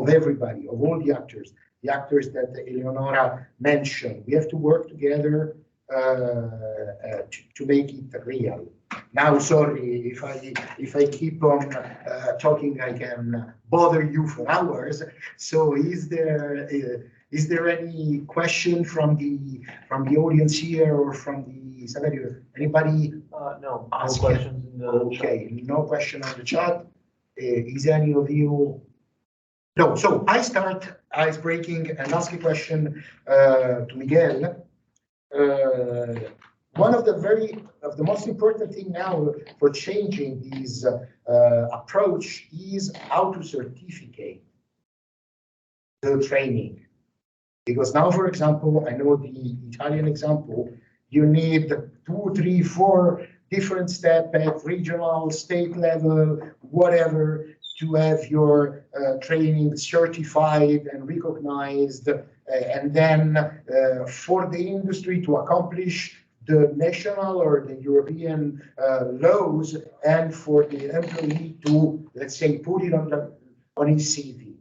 everybody, of all the actors that Eleonora mentioned. We have to work together to make it real. Now, sorry, if I keep on talking, I can bother you for hours. So, is there any question from the audience here or from the anybody? No questions in the okay, chat. No question on the chat. Is any of you? No. So I start ice breaking and ask a question to Miguel. One of the most important thing now for changing this approach is how to certificate the training. Because now, for example, I know the Italian example, you need 2, 3, 4 different steps at regional, state level, whatever, to have your training certified and recognized, and then for the industry to accomplish the national or the European laws, and for the employee to, let's say, put it on his CV.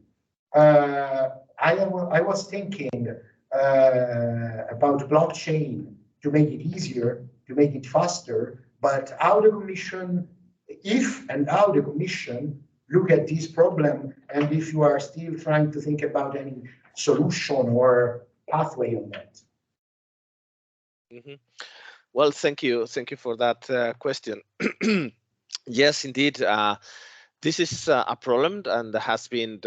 I was thinking about blockchain to make it easier, to make it faster, but how the Commission, how the Commission look at this problem, and if you are still trying to think about any solution or pathway on that. Mm-hmm. Well, thank you for that question. Yes, indeed. This is a problem and has been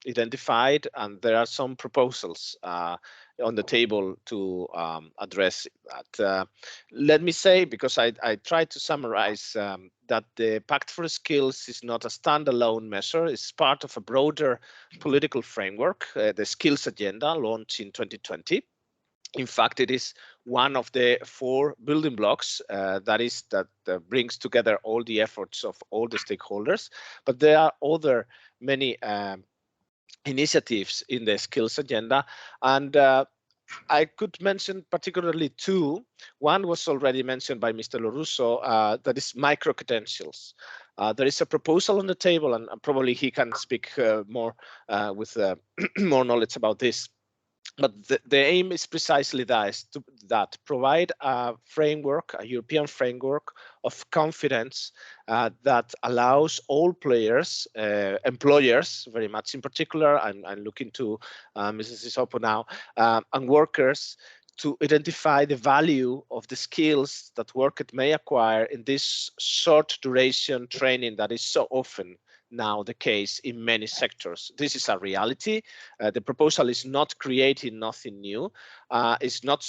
identified, and there are some proposals on the table to address that. Let me say, because I tried to summarize that the Pact for Skills is not a standalone measure. It's part of a broader political framework, the Skills Agenda, launched in 2020. In fact, it is one of the 4 building blocks that brings together all the efforts of all the stakeholders. But there are many initiatives in the skills agenda, and I could mention particularly 2. One was already mentioned by Mr. Lorusso, that is micro-credentials. There is a proposal on the table, and probably he can speak more with more knowledge about this. But the aim is precisely that provide a framework, a European framework of confidence that allows all players, employers very much in particular, I'm looking to Mrs. Isopo now, and workers, to identify the value of the skills that workers may acquire in this short duration training that is so often now the case in many sectors. This is a reality. The proposal is not creating nothing new. It's not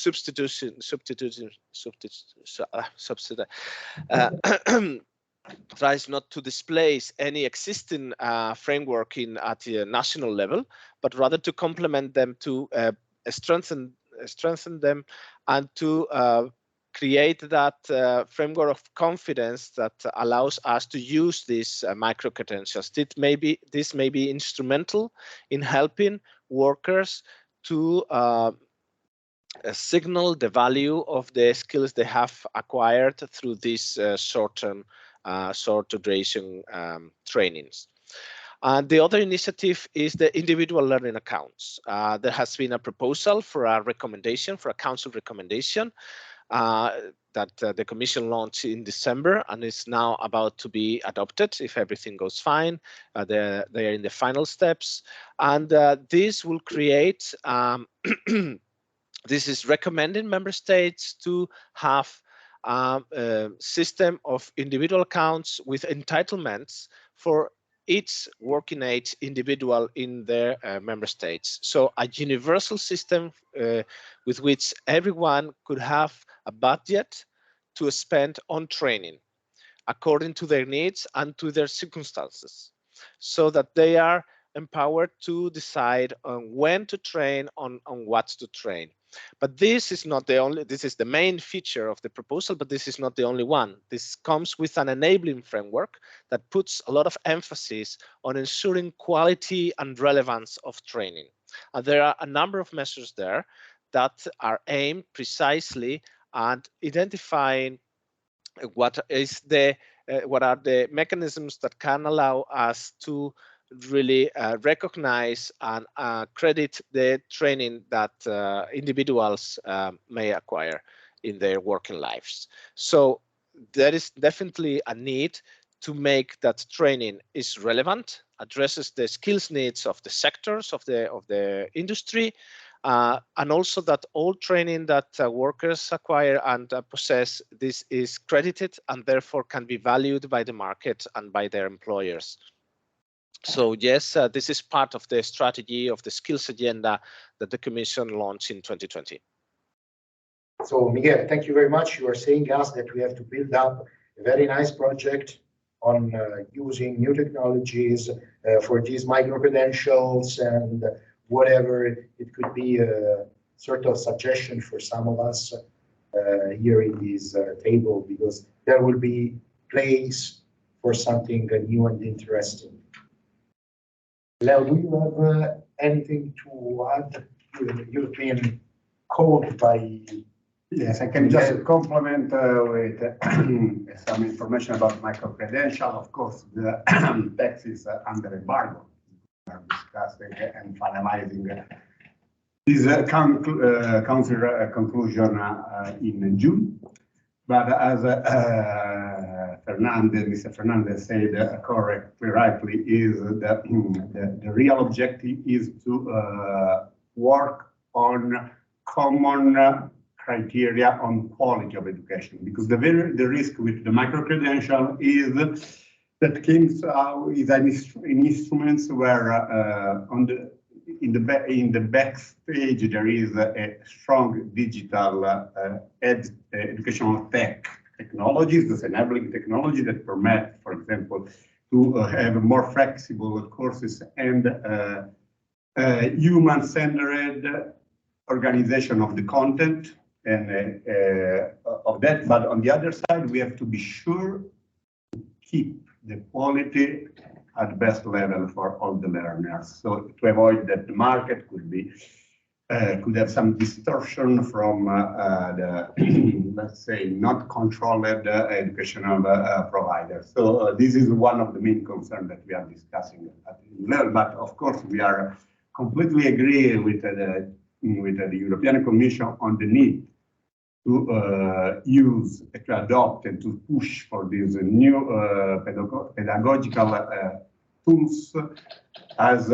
tries not to displace any existing framework at the national level, but rather to complement them, to strengthen them, and to create that framework of confidence that allows us to use these micro-credentials. This may be instrumental in helping workers to signal the value of the skills they have acquired through these short duration trainings. And the other initiative is the individual learning accounts. There has been a proposal for a recommendation, for a council recommendation that the Commission launched in December and is now about to be adopted if everything goes fine. They are in the final steps. And this will create, this is recommending member states to have a system of individual accounts with entitlements for each working age individual in their member states. So a universal system with which everyone could have a budget to spend on training according to their needs and to their circumstances, so that they are empowered to decide on when to train, on what to train. But this is not the only, this is the main feature of the proposal, but this is not the only one. This comes with an enabling framework that puts a lot of emphasis on ensuring quality and relevance of training. And there are a number of measures there that are aimed precisely at identifying what are the mechanisms that can allow us to really recognize and credit the training that individuals may acquire in their working lives. So there is definitely a need to make that training is relevant, addresses the skills needs of the sectors of the industry, and also that all training that workers acquire and possess, this is credited and therefore can be valued by the market and by their employers. So yes, this is part of the strategy of the skills agenda that the Commission launched in 2020. So Miguel, thank you very much. You are saying us that we have to build up a very nice project on using new technologies for these micro-credentials and whatever. It could be a sort of suggestion for some of us here in this table, because there will be place for something new and interesting. Leo, do you have anything to add to the European code by? Yes, I can just complement with some information about micro-credential. Of course, the text is under embargo. We are discussing and finalizing this council conclusion in June. But as Mr. Fernandez said correctly, rightly, is that the real objective is to work on common criteria on quality of education, because the risk with the micro-credential is that comes is an instrument where in the backstage there is a strong digital educational technologies, this enabling technology that permit, for example, to have more flexible courses and human-centered organization of the content and of that. But on the other side, we have to be sure to keep the quality at the best level for all the learners. So to avoid that the market could have some distortion from the, let's say, not controlled educational providers. So this is one of the main concerns that we are discussing at level. But of course, we are completely agree with the European Commission on the need to use, to adopt, and to push for these new pedagogical tools as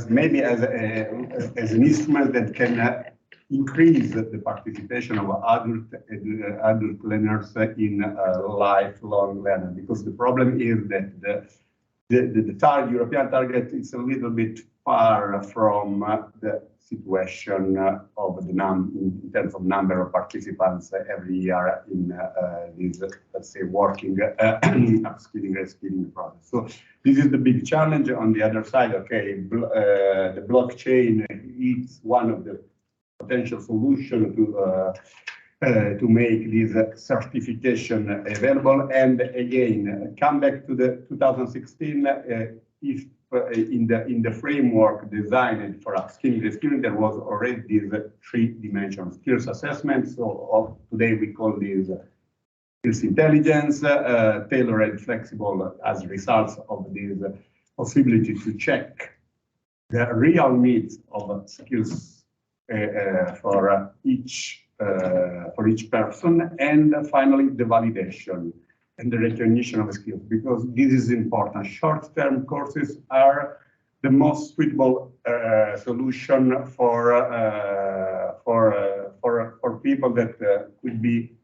maybe as an instrument that can increase the participation of adult learners in lifelong learning. Because the problem is that the European target is a little bit far from the situation of the in terms of number of participants every year in this, let's say, working upskilling and skilling process. So this is the big challenge. On the other side, okay, the blockchain is one of the potential solutions to make this certification available. And again, come back to the 2016, if in the framework designed for upskilling and reskilling, there was already this three-dimensional skills assessment. So today we call this skills intelligence, tailored and flexible as results of this possibility to check the real needs of skills for each person, and finally the validation and the recognition of skills, because this is important. Short-term courses are the most suitable solution for people that could be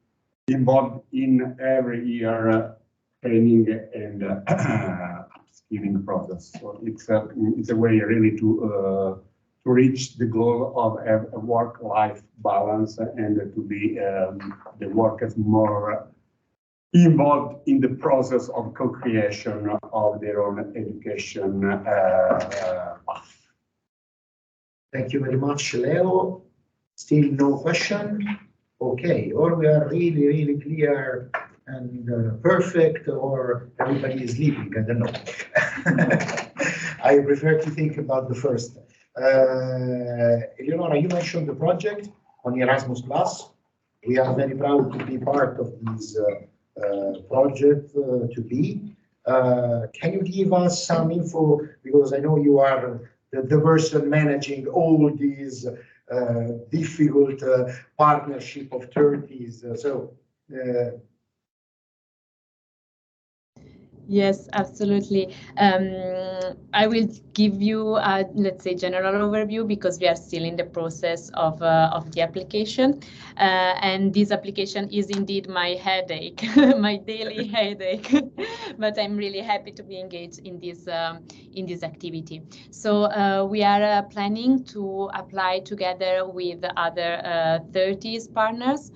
involved in every year training and upskilling process. So it's a way really to reach the goal of a work-life balance and to be the workers more involved in the process of co-creation of their own education path. Thank you very much, Leo. Still no question? Okay, or we are really, really clear and perfect, or everybody is sleeping, I don't know. I prefer to think about the first. Eleonora, you mentioned the project on Erasmus Plus. We are very proud to be part of this project Can you give us some info, because I know you are the person managing all these difficult partnership of 30s. Yes, absolutely. I will give you a, let's say, general overview, because we are still in the process of the application. And this application is indeed my headache, my daily headache. But I'm really happy to be engaged in this activity. So we are planning to apply together with other 30s partners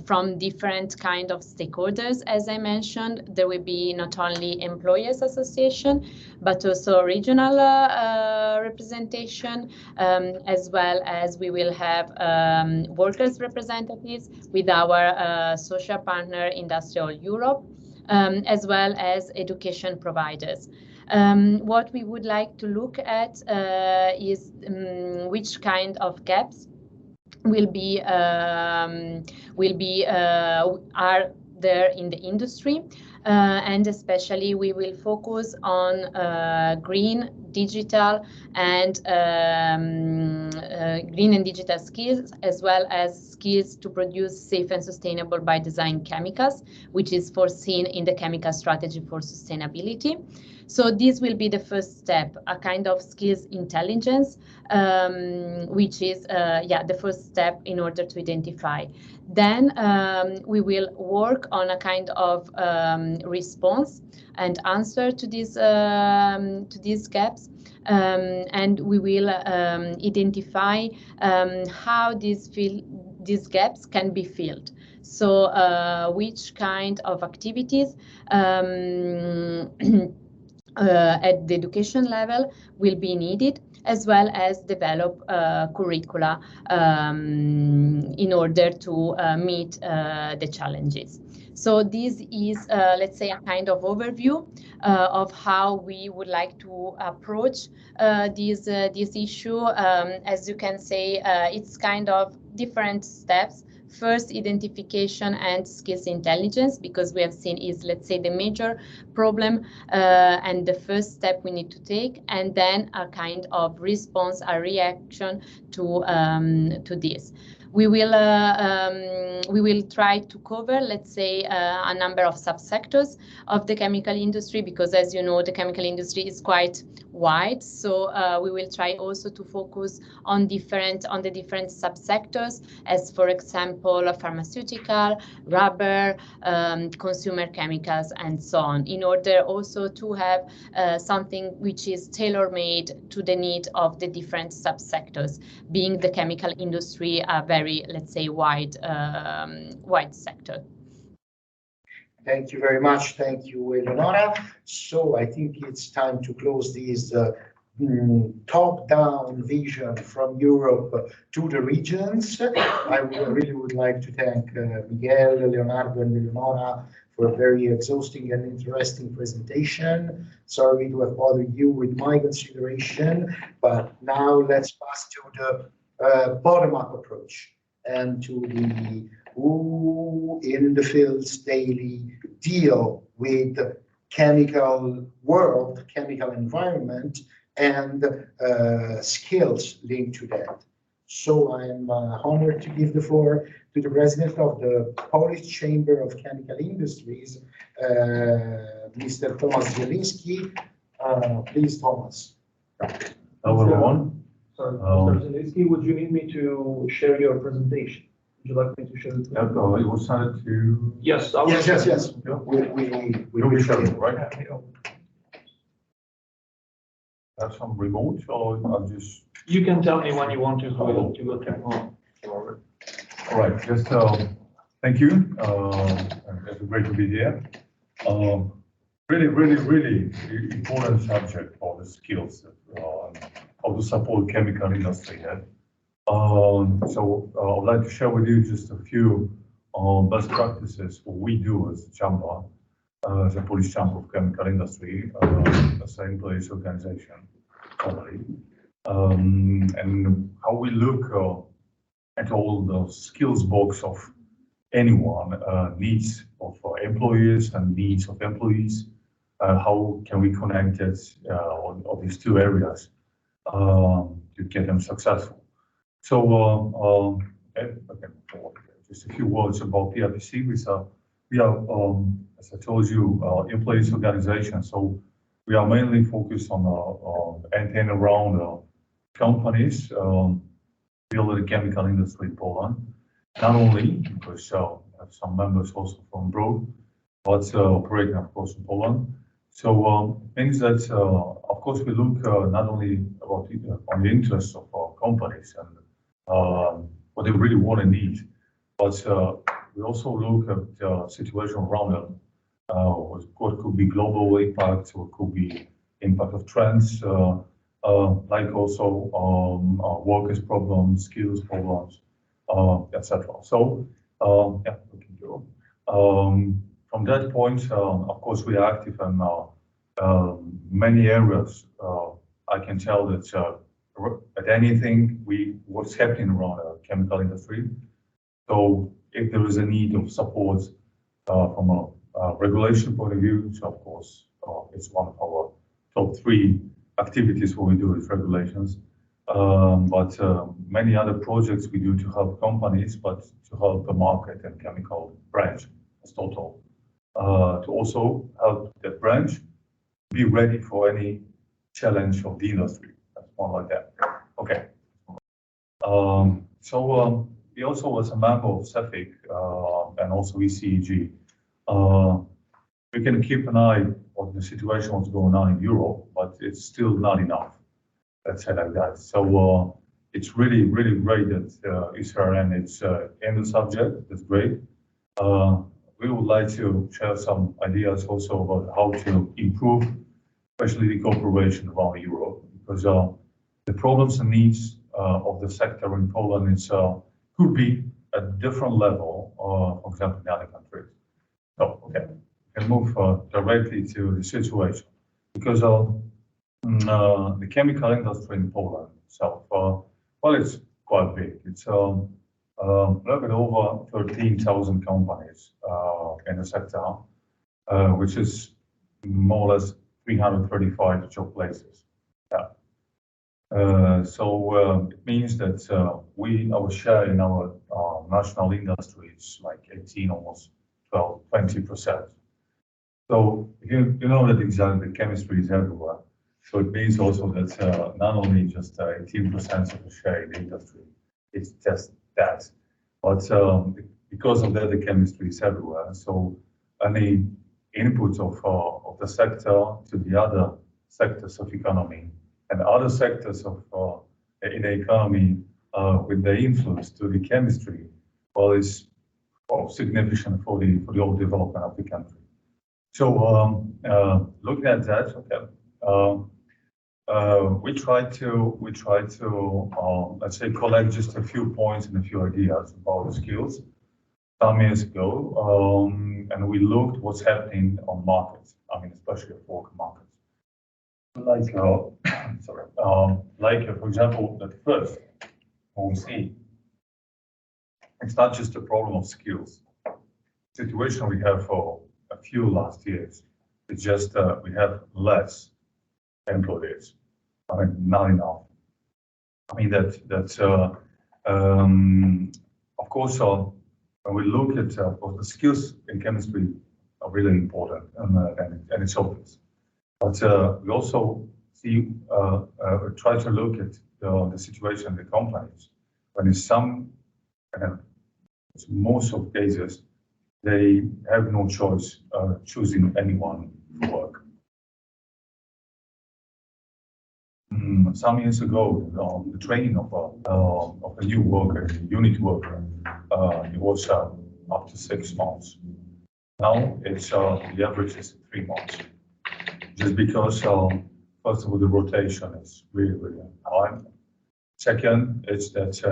from different kind of stakeholders. As I mentioned, there will be not only employers association, but also regional representation, as well as we will have workers representatives with our social partner Industrial Europe, as well as education providers. What we would like to look at is which kind of gaps are there in the industry, and especially we will focus on green, digital, and skills, as well as skills to produce safe and sustainable by design chemicals, which is foreseen in the chemical strategy for sustainability. So this will be the first step, a kind of skills intelligence, which is the first step in order to identify. Then we will work on a kind of response and answer to these gaps, and we will identify how these gaps can be filled. So which kind of activities at the education level will be needed, as well as develop curricula in order to meet the challenges. So this is, let's say, a kind of overview of how we would like to approach this issue. As you can say, it's kind of different steps. First, identification and skills intelligence, because we have seen is, let's say, the major problem and the first step we need to take, and then a kind of response, a reaction to this. We will try to cover, let's say, a number of subsectors of the chemical industry, because, as you know, the chemical industry is quite wide. So we will try also to focus on the different subsectors, as for example, pharmaceutical, rubber, consumer chemicals, and so on, in order also to have something which is tailor-made to the need of the different subsectors, being the chemical industry a very, let's say, wide sector. Thank you very much. Thank you, Eleonora. So I think it's time to close this top-down vision from Europe to the regions. I really would like to thank Miguel, Leonardo, and Eleonora for a very exhausting and interesting presentation. Sorry to have bothered you with my consideration, but now let's pass to the bottom-up approach and to the who in the fields daily deal with the chemical world, chemical environment, and skills linked to that. So I'm honored to give the floor to the president of the Polish Chamber of Chemical Industries, Mr. Tomasz Zielinski. Please, Thomas. Hello, everyone. Sorry, Mr. Zielinski, would you need me to share your presentation? Would you like me to share it? It was sent to. Yes. Yes. Yeah. We'll be sharing, right? Have some remote, or I'll just. You can tell me when you want to go to look at more. All right, just thank you. It's great to be here. Really important subject for the skills of the support chemical industry. So I would like to share with you just a few best practices what we do as a chamber, as a Polish Chamber of Chemical Industry, as an employees organization, probably, and how we look at all the skills box of anyone, needs of employers and needs of employees. How can we connect it on these two areas to get them successful? So, just a few words about PRPC. We are, as I told you, employees organization. So we are mainly focused on and around companies deal with the chemical industry in Poland. Not only because we have some members also from abroad, but operating, of course, in Poland. So things that, of course, we look not only about on the interests of our companies and what they really want and need, but we also look at the situation around them. What could be global impact, what could be impact of trends, like also workers' problems, skills problems, etc. So, yeah, we can do. From that point, of course, we are active in many areas. I can tell that at anything what's happening around the chemical industry. So if there is a need of support from a regulation point of view, so of course it's one of our top 3 activities what we do is regulations. But many other projects we do to help companies, but to help the market and chemical branch as total. To also help that branch be ready for any challenge of the industry. That's more like that. Okay. So we also, as a member of CEFIC and also ECEG, we can keep an eye on the situation what's going on in Europe, but it's still not enough. Let's say like that. So it's really great that ECRN is in the subject. That's great. We would like to share some ideas also about how to improve, especially the cooperation around Europe, because the problems and needs of the sector in Poland is could be at different level, for example, in other countries. So, okay, we can move directly to the situation, because the chemical industry in Poland itself, well, it's quite big. It's a little bit over 13,000 companies in the sector, which is more or less 335 job places. Yeah. So it means that our share in our national industry is like 18, almost 12, 20%. So you know that exactly the chemistry is everywhere. So it means also that not only just 18% of the share in the industry, it's just that, but because of that, the chemistry is everywhere. So any input of the sector to the other sectors of economy and other sectors of in the economy with the influence to the chemistry, well, is significant for the whole development of the country. So looking at that, okay, we try to let's say collect just a few points and a few ideas about the skills some years ago, and we looked what's happening on markets. I mean, especially at work markets. Like, for example, at first, when we see, it's not just a problem of skills. The situation we have for a few last years, it's just we have less employees. I mean, not enough. I mean, of course, when we look at the skills in chemistry are really important, and it's obvious. But we also see, try to look at the situation in the companies. When in most of cases, they have no choice choosing anyone for work. Some years ago, the training of a new worker, a unit worker, it was up to 6 months. Now it's the average is 3 months. Just because, first of all, the rotation is really, really high. Second, it's that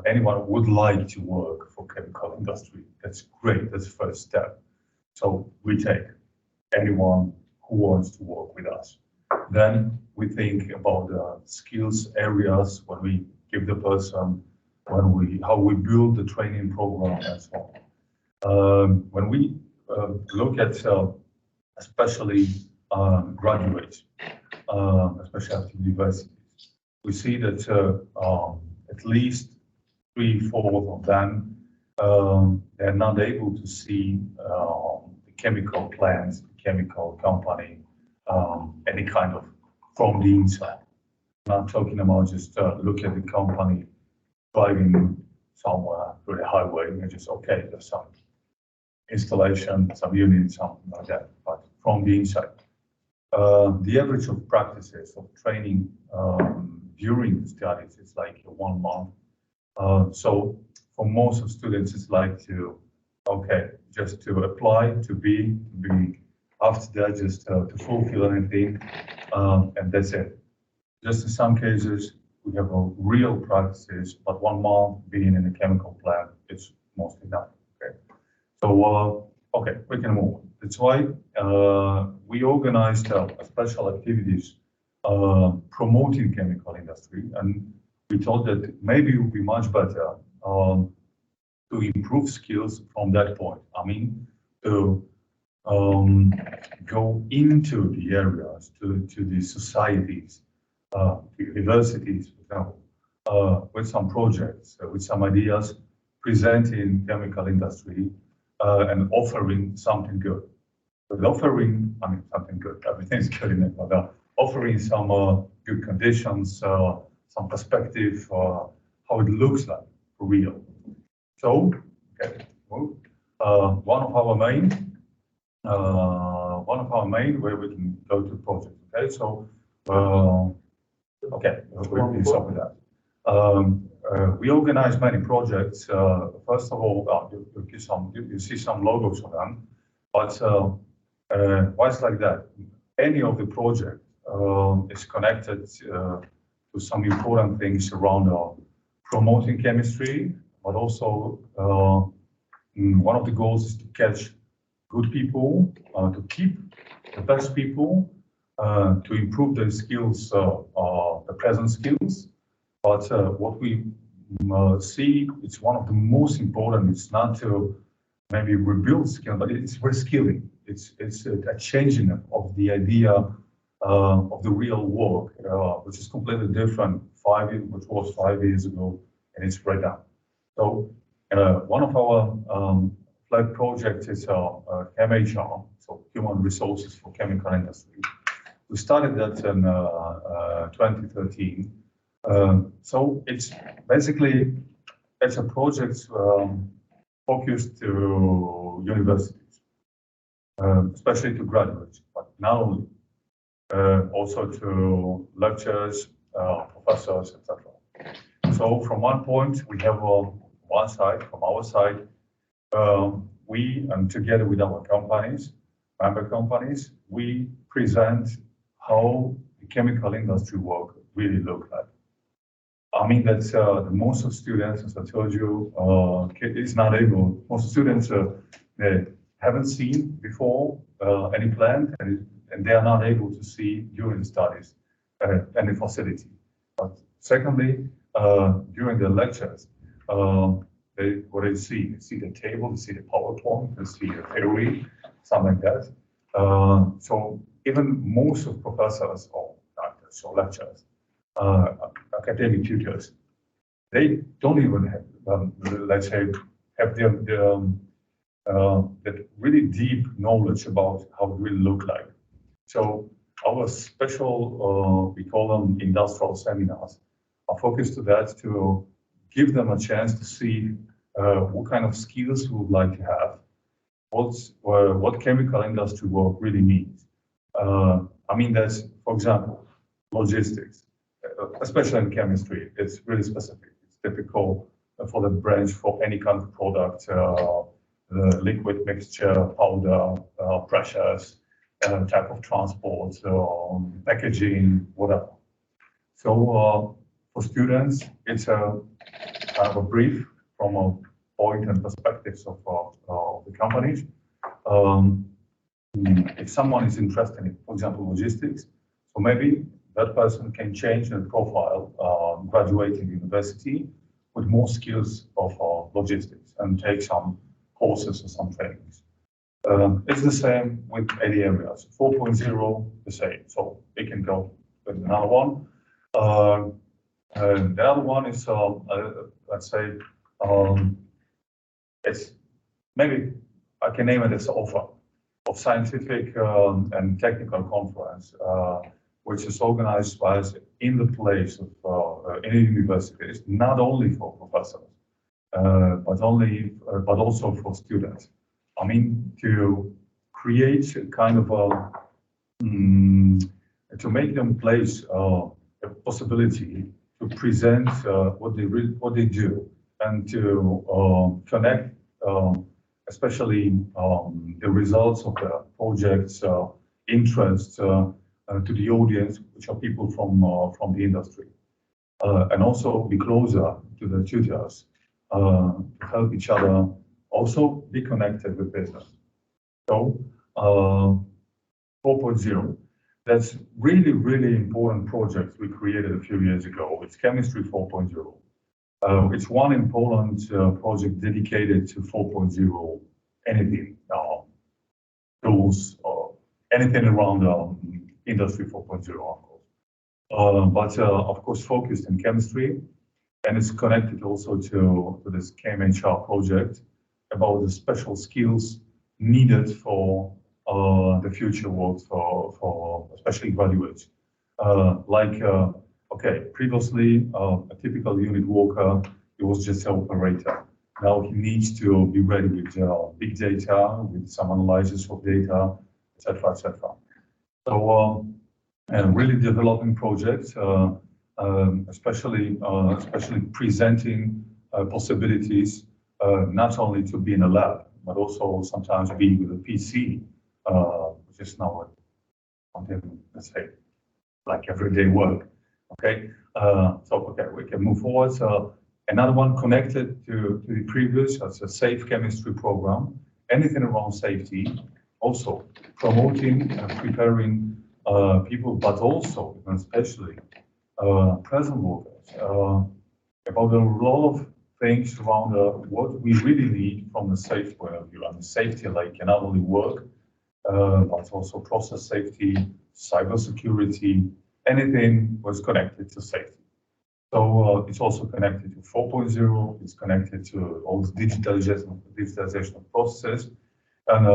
anyone would like to work for chemical industry. That's great. That's the first step. So we take anyone who wants to work with us. Then we think about the skills areas when we give the person, how we build the training program and so on. When we look at especially graduates, especially at universities, we see that at least 3/4 of them they're not able to see the chemical plants, the chemical company, any kind of from the inside. I'm not talking about just look at the company driving somewhere through the highway and just okay, there's some installation, some units, something like that. But from the inside, the average of practices of training during the studies is like 1 month. So for most of students, it's like to just to apply to be after that just to fulfill anything, and that's it. Just in some cases, we have a real practices, but 1 month being in a chemical plant, it's mostly not. Okay, so we can move on. That's why we organized special activities promoting chemical industry, and we thought that maybe it would be much better to improve skills from that point. I mean, to go into the areas, to the societies, universities, for example, with some projects, with some ideas, presenting chemical industry and offering something good. But offering, I mean, something good, everything's good in it, but offering some good conditions, some perspective, how it looks like for real. So, one of our main where we can go to projects. Okay, so we stop with that. We organize many projects. First of all, you see some logos on them, but why it's like that? Any of the project is connected to some important things around promoting chemistry, but also one of the goals is to catch good people, to keep the best people, to improve their skills, the present skills. But what we see, it's one of the most important. It's not to maybe rebuild skill, but it's reskilling. It's a changing of the idea of the real work, which is completely different which was 5 years ago, and it's right now. So one of our flag projects is ChemHR, so Human Resources for Chemical Industry. We started that in 2013. So it's basically a project focused to universities, especially to graduates, but not only, also to lecturers, professors, etc. So from one point, we have one side, from our side, we, and together with our companies, member companies, we present how the chemical industry work really look like. I mean that the most of students, as I told you, is not able. Most students haven't seen before any plant, and they are not able to see during the studies any facility. But secondly, during the lectures, what they see the table, they see the PowerPoint, they see the theory, something like that. So even most of professors or doctors or lecturers, academic tutors, they don't even have, let's say, have that really deep knowledge about how it will look like. So our special, we call them industrial seminars, are focused to that, to give them a chance to see what kind of skills we would like to have, what chemical industry work really means. I mean, that's, for example, logistics, especially in chemistry, it's really specific. It's typical for the branch for any kind of product, liquid mixture, powder, pressures, type of transport, packaging, whatever. So for students, it's a kind of a brief from a point and perspectives of the companies. If someone is interested in, for example, logistics, so maybe that person can change their profile, graduating university with more skills of logistics and take some courses or some trainings. It's the same with any areas. 4.0, the same. So we can go with another one. The other one is, let's say, it's maybe I can name it as offer of scientific and technical conference, which is organized by us in the place of in a university. It's not only for professors, but also for students. I mean, to create a kind of a to make them place a possibility to present what they do, and to connect especially the results of the projects, interests to the audience, which are people from the industry, and also be closer to the tutors to help each other also be connected with business. So 4.0. That's really, really important project we created a few years ago. It's Chemistry 4.0. It's one in Poland project dedicated to 4.0, anything, tools, or anything around Industry 4.0, of course. But of course, focused in chemistry, and it's connected also to this KMHR project about the special skills needed for the future work for especially graduates. Okay, previously a typical unit worker, he was just an operator. Now he needs to be ready with big data, with some analysis of data, etc., etc. So really developing projects, especially presenting possibilities, not only to be in a lab, but also sometimes being with a PC, which is now something, let's say, like everyday work. Okay, okay, we can move forward. So another one connected to the previous, that's a safe chemistry program. Anything around safety, also promoting and preparing people, but also, and especially present workers, about a lot of things around what we really need from the safe point of view. And safety, like not only work, but also process safety, cybersecurity, anything was connected to safety. So it's also connected to 4.0. It's connected to all the digitalization of processes, and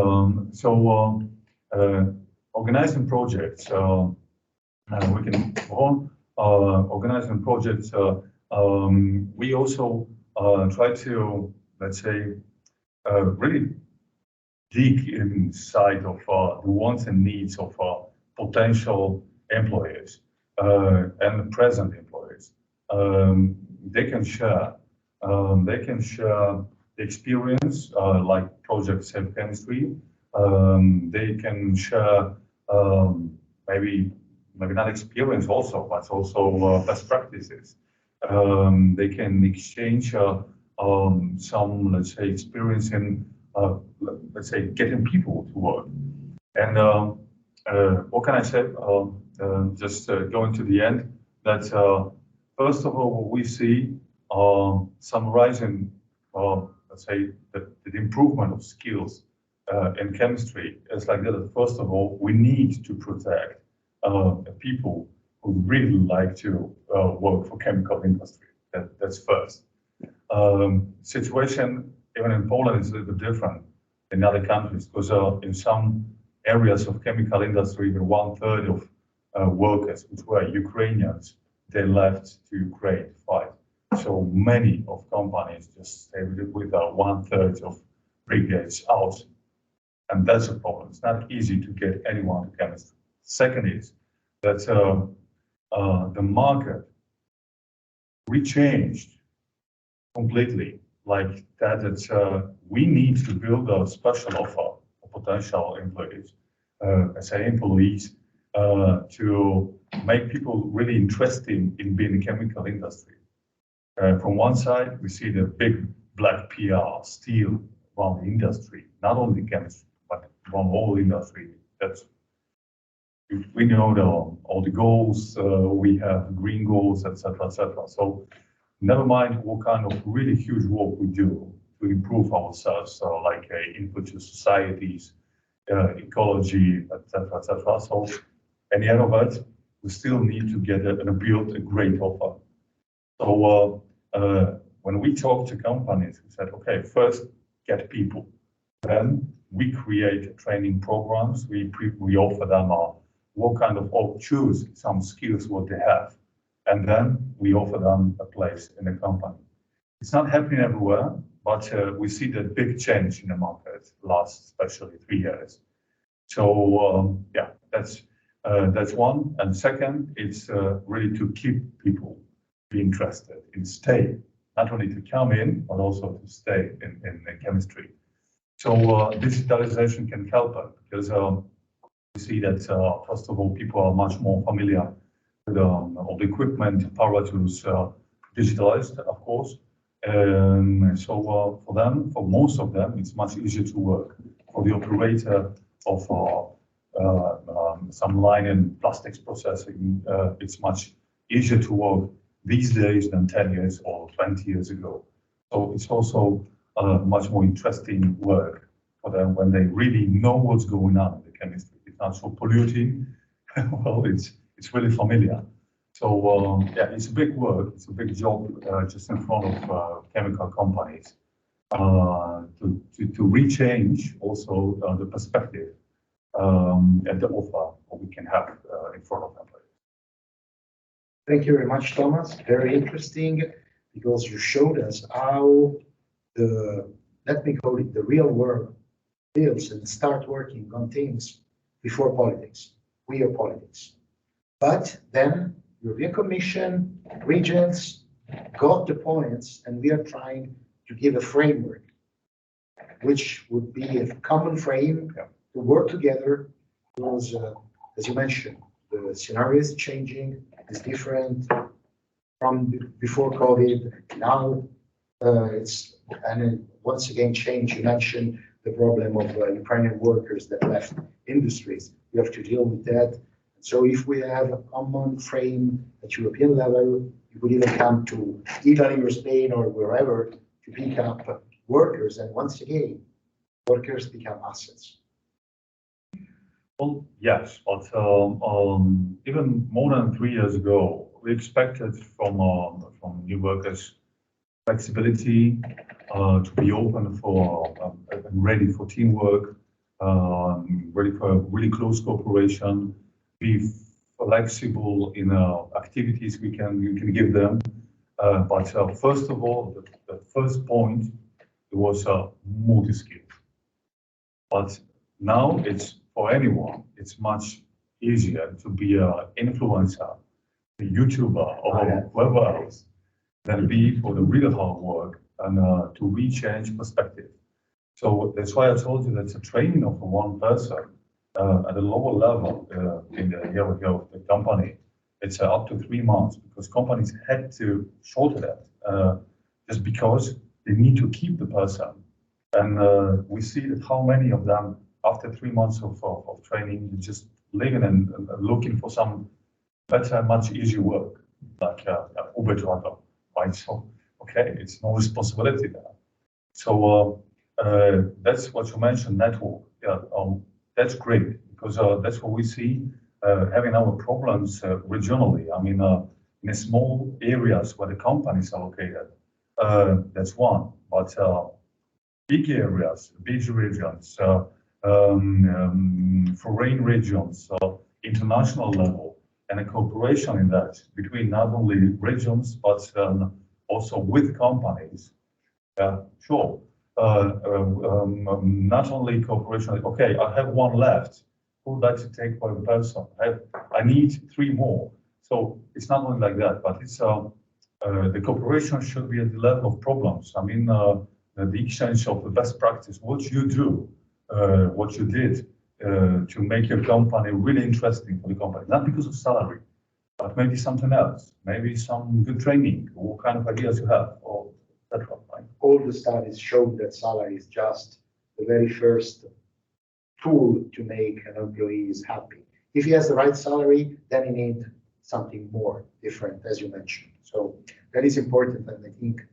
organizing projects. We can go on organizing projects. We also try to, let's say, really dig inside of the wants and needs of potential employers and present employers. They can share the experience, like Project Safe Chemistry. They can share maybe maybe not experience also, but also best practices. They can exchange some, let's say, experience in, let's say, getting people to work. And what can I say? Just going to the end, that first of all, what we see summarizing, let's say, the improvement of skills in chemistry is like that. First of all, we need to protect people who really like to work for chemical industry. That's first. Situation even in Poland is a little bit different in other countries, because in some areas of chemical industry, even 1/3 of workers, which were Ukrainians, they left to Ukraine to fight. So many of companies just stay with 1/3 of brigades out. And that's a problem. It's not easy to get anyone to chemistry. Second is that the market rechanged completely, like that. It's we need to build a special offer for potential employees, employees, to make people really interested in being in the chemical industry. From one side, we see the big black PR still around the industry, not only chemistry, but around all industry. That's we know all the goals we have, green goals, etc., etc. So never mind what kind of really huge work we do to improve ourselves, like input to societies, ecology, etc., etc. So, and the end of it, we still need to get and build a great offer. So when we talk to companies, we said, okay, first get people, then we create training programs. We offer them what kind of, or choose some skills what they have, and then we offer them a place in the company. It's not happening everywhere, but we see that big change in the market last especially 3 years. So yeah, that's one. And second, it's really to keep people be interested in stay, not only to come in, but also to stay in chemistry. So digitalization can help us, because we see that first of all, people are much more familiar with all the equipment, apparatus, digitalized, of course. So for most of them, it's much easier to work. For the operator of some line in plastics processing, it's much easier to work these days than 10 years or 20 years ago. So it's also much more interesting work for them when they really know what's going on in the chemistry. It's not so polluting. Well, it's really familiar. So yeah, it's a big work. It's a big job just in front of chemical companies to rechange also the perspective and the offer what we can have in front of them. Thank you very much, Thomas. Very interesting, because you showed us how let me call it, the real world lives and start working on things before politics, real politics. But then European Commission, regions got the points, and we are trying to give a framework, which would be a common frame to work together, because as you mentioned, the scenario is changing. It's different from before COVID. Now it's, and once again change. You mentioned the problem of Ukrainian workers that left industries. We have to deal with that. So if we have a common frame at European level, you could even come to Italy or Spain or wherever to pick up workers. And once again, workers become assets. Well, yes, but even more than 3 years ago, we expected from new workers flexibility, to be open for and ready for teamwork, ready for really close cooperation, be flexible in activities we can give them. But first of all, the first point was multi-skilled. But now it's for anyone. It's much easier to be an influencer, a YouTuber, or whoever else, than be for the real hard work and to rechange perspective. So that's why I told you that's a training of one person At a lower level in the hierarchy of the company, it's up to 3 months because companies had to shorten that just because they need to keep the person. And we see that how many of them, after 3 months of training, just living and looking for some better, much easier work, like Uber driver, right? So, okay, it's no responsibility there. So that's what you mentioned, network. Yeah, that's great because that's what we see having our problems regionally. I mean, in small areas where the companies are located, that's one. But big areas, big regions, foreign regions, international level, and a cooperation in that between not only regions but also with companies. Sure. Not only cooperation. Okay, I have one left. Who would like to take one person? I need 3 more. So it's not only like that, but it's the cooperation should be at the level of problems. I mean, the exchange of the best practice, what you do, what you did to make your company really interesting for the company, not because of salary, but maybe something else, maybe some good training, what kind of ideas you have, or etc. Right? All the studies show that salary is just the very first tool to make an employee is happy. If he has the right salary, then he needs something more different, as you mentioned. So that is important, and I think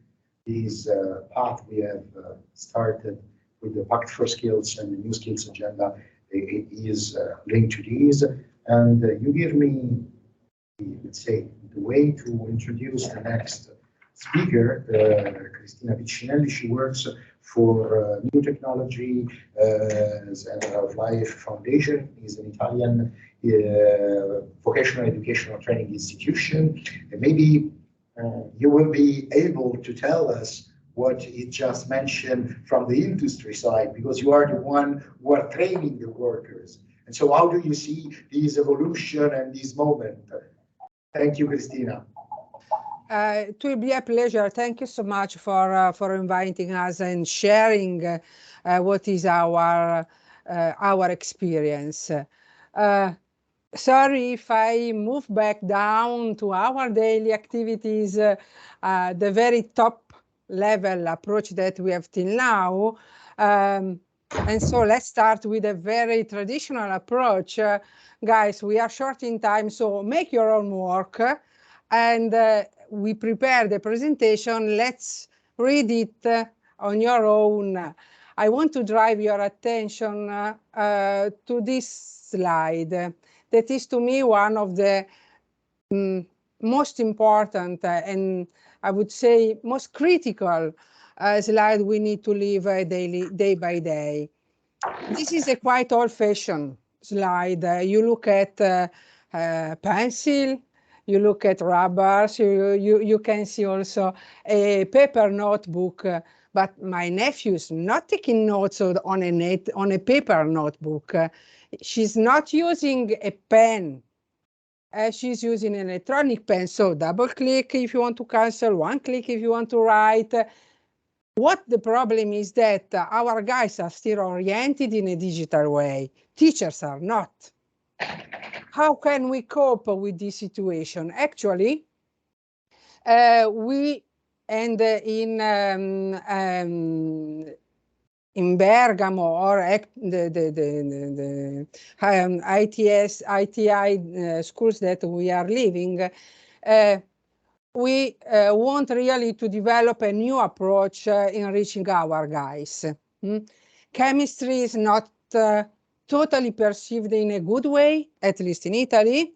this path we have started with the Pact for Skills and the New Skills Agenda is linked to these. And you give me, let's say, the way to introduce the next speaker, Cristina Piccinelli. She works for New Technology and of Life Foundation. Is an Italian vocational educational training institution. And maybe you will be able to tell us what you just mentioned from the industry side, because you are the one who are training the workers. And so how do you see this evolution and this moment? Thank you, Cristina. It will be a pleasure. Thank you so much for inviting us and sharing what is our experience. Sorry if I move back down to our daily activities, the very top level approach that we have till now. And so let's start with a very traditional approach. Guys, we are short in time, so make your own work. And we prepare the presentation. Let's read it on your own. I want to drive your attention to this slide. That is, to me, one of the most important and I would say most critical slide we need to live day by day. This is a quite old-fashioned slide. You look at pencil, you look at rubbers, you can see also a paper notebook. But my nephew's not taking notes on a paper notebook. She's not using a pen. She's using an electronic pen. So double click if you want to cancel, one click if you want to write. What the problem is that our guys are still oriented in a digital way. Teachers are not. How can we cope with this situation? Actually, we and in Bergamo or the ITI schools that we are living, we want really to develop a new approach in reaching our guys. Chemistry is not totally perceived in a good way, at least in Italy.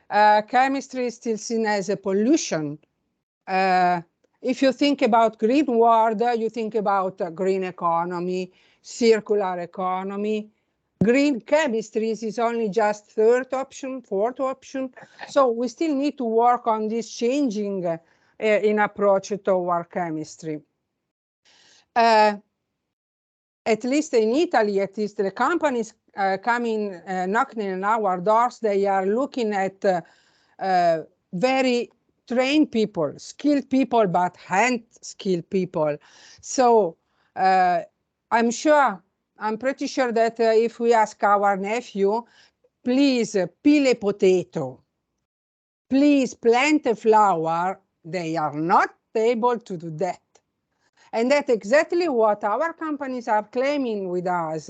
Chemistry is still seen as a pollution. If you think about green world, you think about green economy, circular economy. Green chemistry is only just third option, fourth option. So we still need to work on this changing in approach toward chemistry. At least in Italy, at least the companies coming, knocking on our doors, they are looking at very trained people, skilled people, but hand skilled people. So I'm sure I'm pretty sure that if we ask our nephew, please peel a potato, please plant a flower, they are not able to do that. And that's exactly what our companies are claiming with us.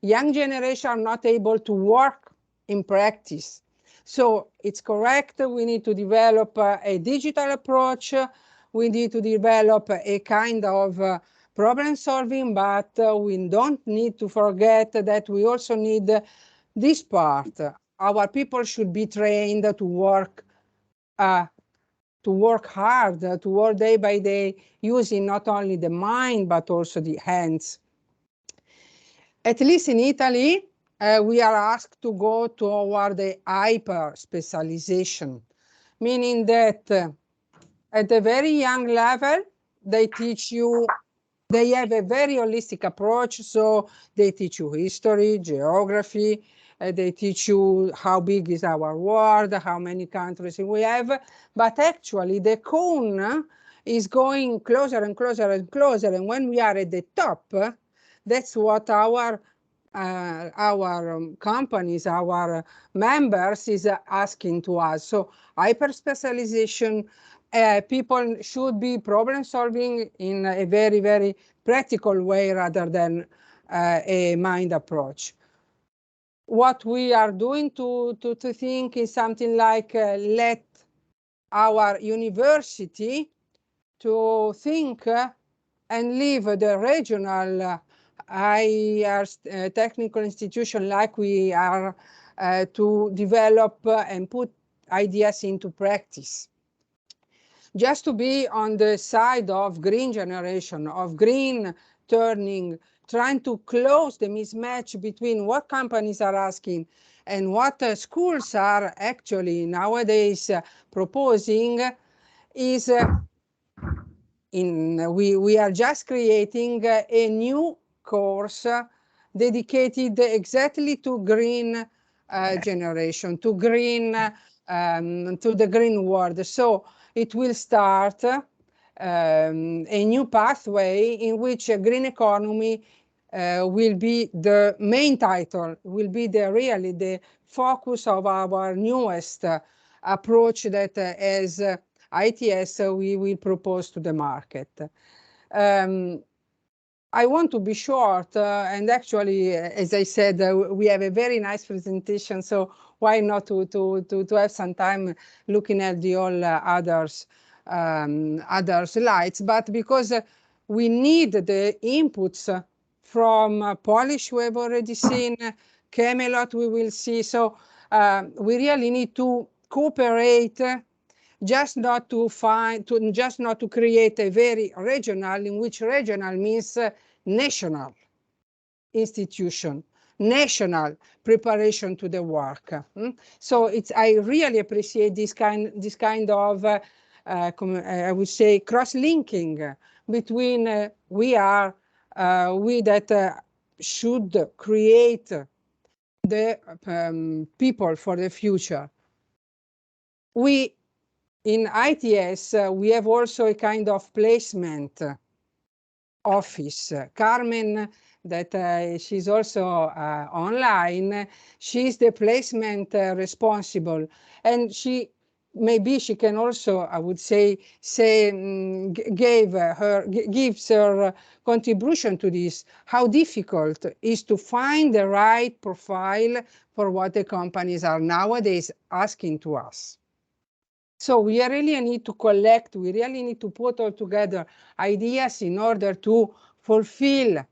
Young generation are not able to work in practice. So it's correct, we need to develop a digital approach, we need to develop a kind of problem solving, but we don't need to forget that we also need this part. Our people should be trained to work hard, to work day by day, using not only the mind, but also the hands. At least in Italy, we are asked to go toward the hyper specialization, meaning that at a very young level, they teach you, they have a very holistic approach. So they teach you history, geography, they teach you how big is our world, how many countries we have. But actually, the cone is going closer and closer and closer. And when we are at the top, that's what our companies, our members is asking to us. So hyper specialization, people should be problem solving in a very, very practical way rather than a mind approach. What we are doing to think is something like let our university to think and leave the regional higher technical institution like we are to develop and put ideas into practice. Just to be on the side of green generation, of green turning, trying to close the mismatch between what companies are asking and what schools are actually nowadays proposing is we are just creating a new course dedicated exactly to green generation, to green to the green world. So it will start a new pathway in which a green economy will be the main title, will be really the focus of our newest approach that as ITS we will propose to the market. I want to be short, and actually, as I said, we have a very nice presentation, so why not to have some time looking at the all other slides, but because we need the inputs from Polish we have already seen, Camelot we will see, so we really need to cooperate just not to create a very regional, in which regional means national institution, national preparation to the work. So I really appreciate this kind of I would say cross-linking between we that should create the people for the future. We in ITS, we have also a kind of placement office. Carmen, that she's also online, she's the placement responsible. And maybe she can also, I would say gives her contribution to this, how difficult it is to find the right profile for what the companies are nowadays asking to us. So we really need to collect, we really need to put all together ideas in order to fulfill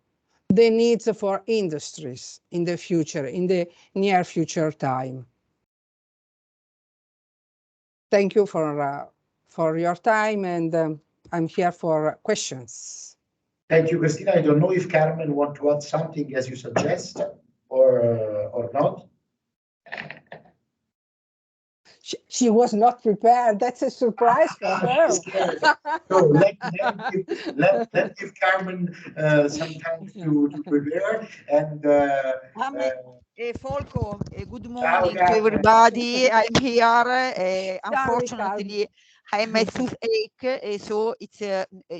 the needs for industries in the future, in the near future time. Thank you for your time, and I'm here for questions. Thank you, Christina. I don't know if Carmen want to add something as you suggest or not. She was not prepared. That's a surprise for her. So let's give Carmen some time to prepare. And Folco, good morning to everybody. I'm here. Unfortunately, I have my toothache, so it's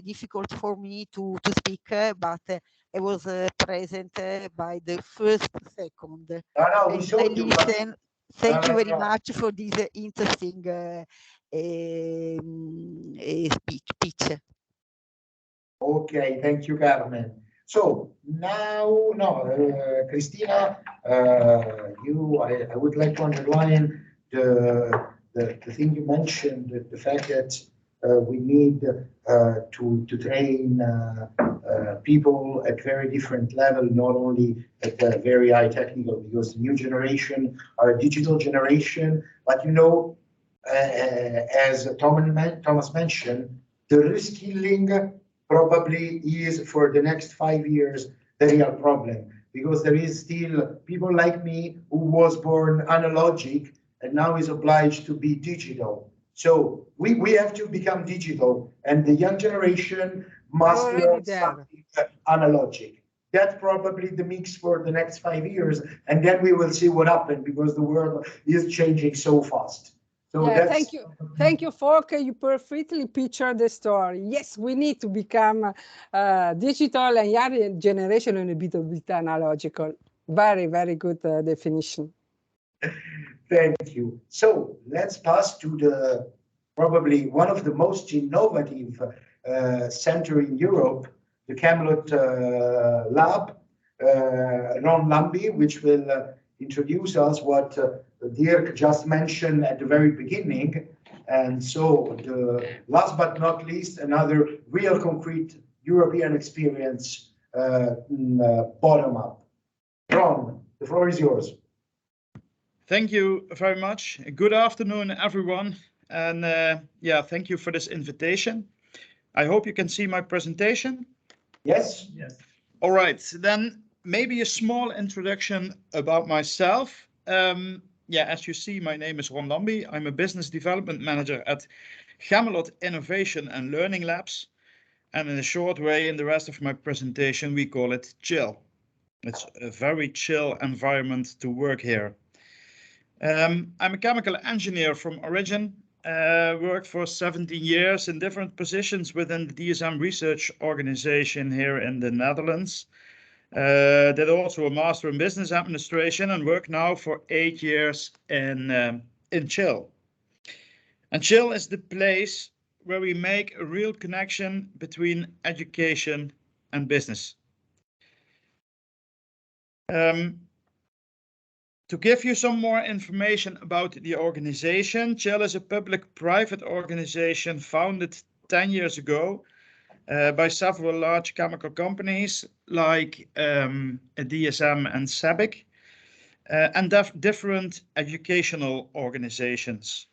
difficult for me to speak. But was present by the first second. No, we And saw I you. listen. Thank you very No. much for this interesting speech. Okay, thank you, Carmen. So now, no, Christina, I would like to underline the thing you mentioned, the fact that we need to train people at very different level, not only at the very high technical, because the new generation are a digital generation. But you know, as Thomas mentioned, the reskilling probably is for the next 5 years the real problem, because there is still people like me who was born analogic and now is obliged to be digital. So we have to become digital, and the young generation must learn something analogic. That's probably the mix for the next 5 years, and then we will see what happens, because the world is changing so fast. So yeah, thank you, Volker. You perfectly pictured the story. Yes, we need to become digital, and young generation and a bit analogical. Very, very good definition. Thank you. So let's pass to the probably one of the most innovative center in Europe, the Camelot Lab, Ron Lambi, which will introduce us what Dirk just mentioned at the very beginning. And so last but not least, another real concrete European experience bottom up. Ron, the floor is yours. Thank you very much. Good afternoon, everyone. And yeah, thank you for this invitation. I hope you can see my presentation. Yes. Yes. All right, then maybe a small introduction about myself. Yeah, as you see, my name is Ron Lambi. I'm a business development manager at Camelot Innovation and Learning Labs. And in a short way, in the rest of my presentation, we call it chill. It's a very chill environment to work here. I'm a chemical engineer from origin, worked for 17 years in different positions within the DSM research organization here in the Netherlands. Did also a master in business administration and work now for 8 years in Chill. And Chill is the place where we make a real connection between education and business. To give you some more information about the organization, Chill is a public-private organization founded 10 years ago by several large chemical companies like DSM and SABIC, and different educational organizations.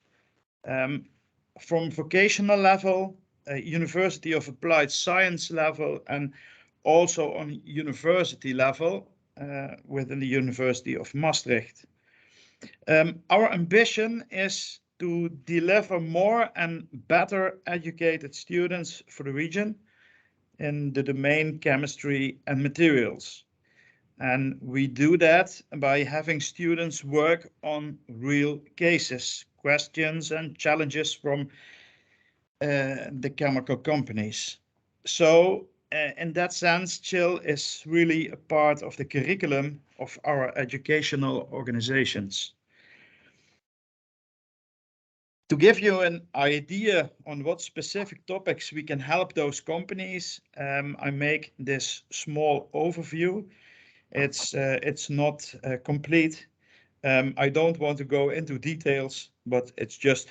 From vocational level, University of Applied Science level, and also on university level, within the University of Maastricht. Our ambition is to deliver more and better educated students for the region in the domain chemistry and materials. And we do that by having students work on real cases, questions and challenges from the chemical companies. So in that sense, Chill is really a part of the curriculum of our educational organizations. To give you an idea on what specific topics we can help those companies, I make this small overview. It's not complete. I don't want to go into details, but it's just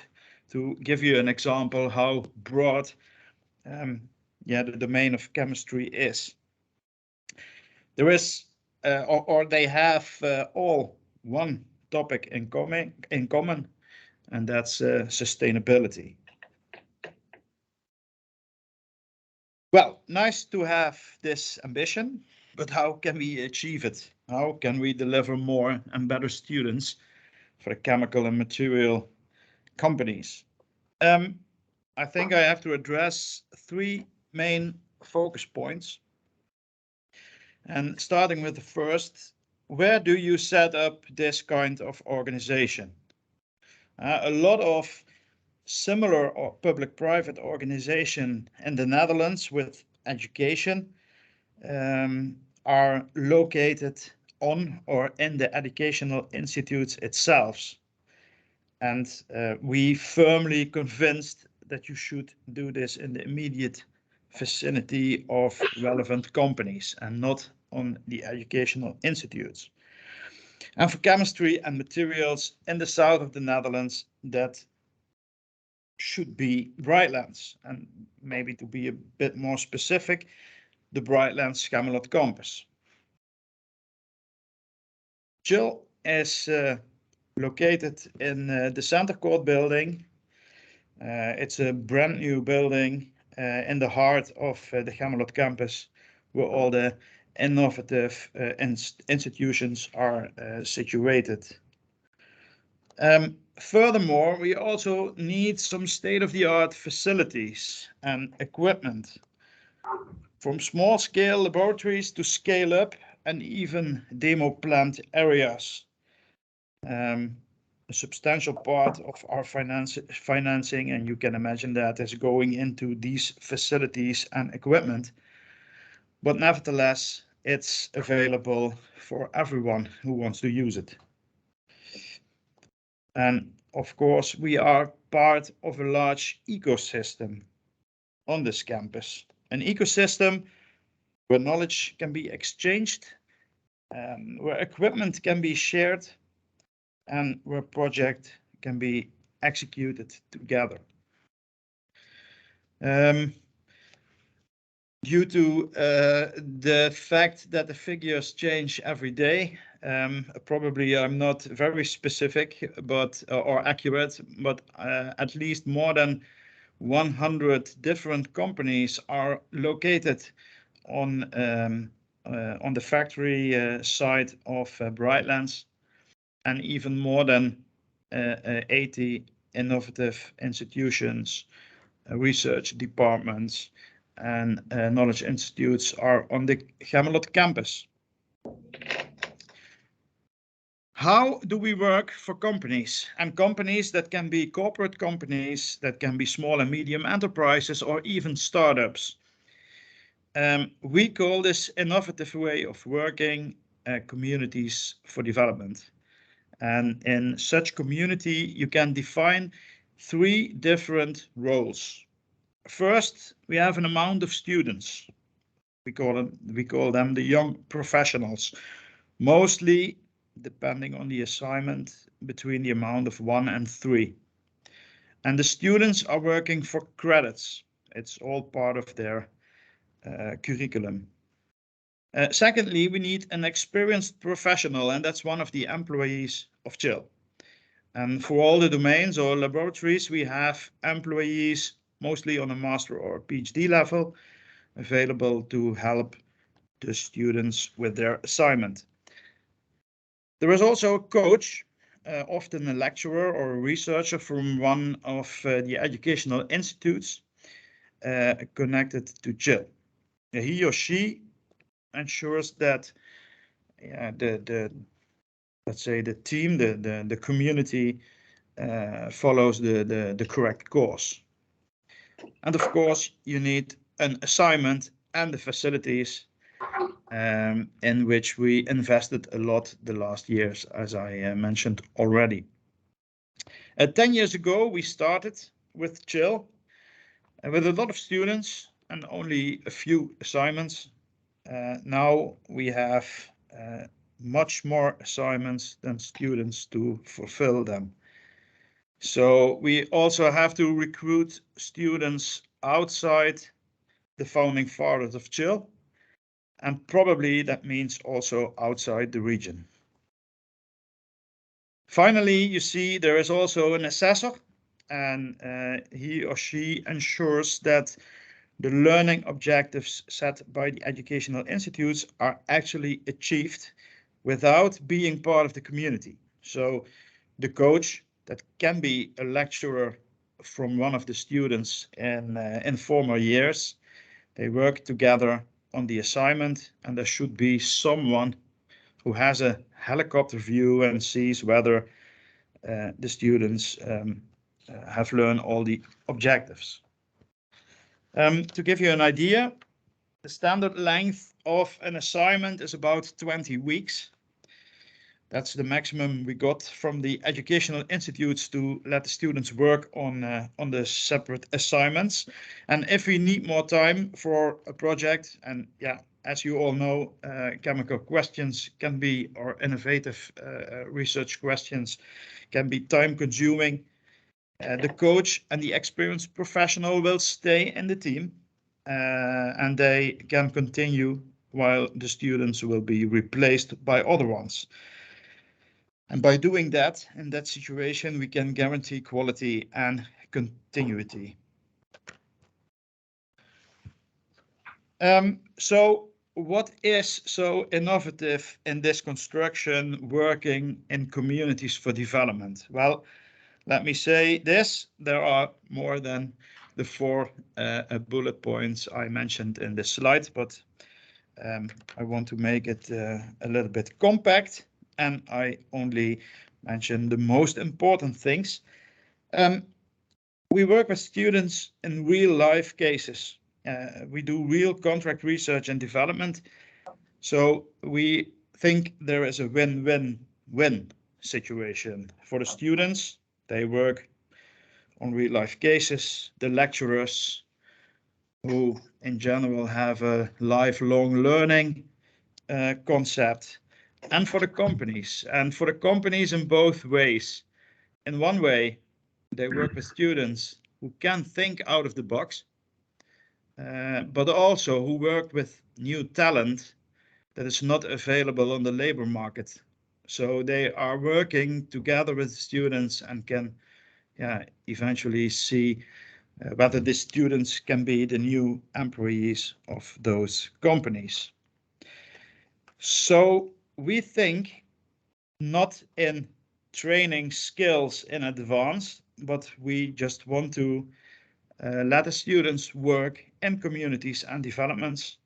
to give you an example how broad the domain of chemistry is. There is, or they have all one topic in common, and that's sustainability. Well, nice to have this ambition, but how can we achieve it? How can we deliver more and better students for the chemical and material companies? I think I have to address 3 main focus points. And starting with the first, where do you set up this kind of organization? A lot of similar or public-private organization in the Netherlands with education are located on or in the educational institutes itself. And we firmly convinced that you should do this in the immediate vicinity of relevant companies and not on the educational institutes. And for chemistry and materials in the south of the Netherlands, that should be Brightlands. And maybe to be a bit more specific, the Brightlands Camelot campus. Chill is located in the Center Court building. It's a brand new building in the heart of the Camelot campus, where all the innovative institutions are situated. Furthermore, we also need some state-of-the-art facilities and equipment, from small-scale laboratories to scale-up and even demo plant areas. A substantial part of our financing, and you can imagine that, is going into these facilities and equipment. But nevertheless, it's available for everyone who wants to use it. And of course, we are part of a large ecosystem on this campus. An ecosystem where knowledge can be exchanged, where equipment can be shared, and where projects can be executed together. Due to the fact that the figures change every day, probably I'm not very specific or accurate, but at least more than 100 different companies are located on the factory side of Brightlands, and even more than 80 innovative institutions, research departments, and knowledge institutes are on the Camelot campus. How do we work for companies? And companies that can be corporate companies, that can be small and medium enterprises, or even startups. We call this innovative way of working communities for development. And in such community, you can define 3 different roles. First, we have an amount of students. We call them the young professionals, mostly, depending on the assignment, between the amount of 1 and 3. And the students are working for credits. It's all part of their curriculum. Secondly, we need an experienced professional, and that's one of the employees of CHIL. And for all the domains or laboratories, we have employees mostly on a master or PhD level available to help the students with their assignment. There is also a coach, often a lecturer or a researcher from one of the educational institutes connected to CHIL. He or she ensures that let's say the team, the community follows the correct course. And of course, you need an assignment and the facilities in which we invested a lot the last years, as I mentioned already. 10 years ago, we started with CHIL with a lot of students and only a few assignments. Now we have much more assignments than students to fulfill them. So we also have to recruit students outside the founding fathers of CHIL, and probably that means also outside the region. Finally, you see there is also an assessor, and he or she ensures that the learning objectives set by the educational institutes are actually achieved without being part of the community. So the coach, that can be a lecturer from one of the students in former years, they work together on the assignment, and there should be someone who has a helicopter view and sees whether the students have learned all the objectives. To give you an idea, The standard length of an assignment is about 20 weeks. That's the maximum we got from the educational institutes to let the students work on the separate assignments. And if we need more time for a project, and yeah, as you all know, chemical questions can be, or innovative research questions can be time consuming. The coach and the experienced professional will stay in the team and they can continue while the students will be replaced by other ones. And by doing that, in that situation, we can guarantee quality and continuity. So what is so innovative in this construction working in communities for development? Well, let me say this, there are more than the 4 bullet points I mentioned in this slide, but I want to make it a little bit compact, and I only mention the most important things. We work with students in real life cases. We do real contract research and development. So we think there is a win-win-win situation for the students. They work on real life cases, the lecturers who in general have a lifelong learning concept, and for the companies. And for the companies in both ways. In one way, they work with students who can think out of the box, but also who work with new talent that is not available on the labor market. So they are working together with students and can eventually see whether the students can be the new employees of those companies. So we think not in training skills in advance, but we just want to let the students work in communities and developments.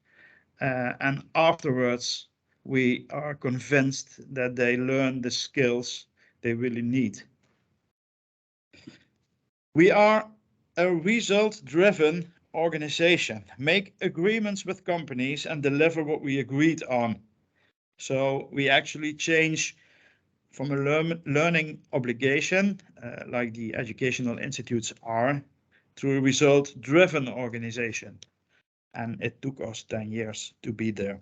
And afterwards, we are convinced that they learn the skills they really need. We are a result-driven organization, make agreements with companies and deliver what we agreed on. So we actually change from a learning obligation, like the educational institutes are, to a result-driven organization. And it took us 10 years to be there.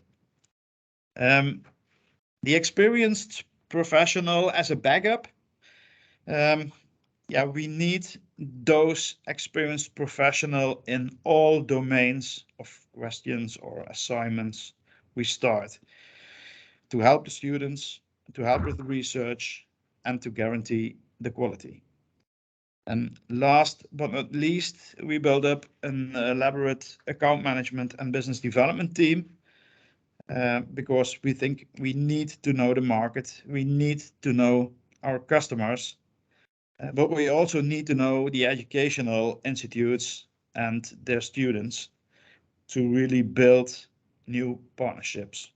The experienced professional as a backup. We need those experienced professional in all domains of questions or assignments we start to help the students, to help with the research, and to guarantee the quality. And last but not least, we build up an elaborate account management and business development team because we think we need to know the market, we need to know our customers, but we also need to know the educational institutes and their students to really build new partnerships.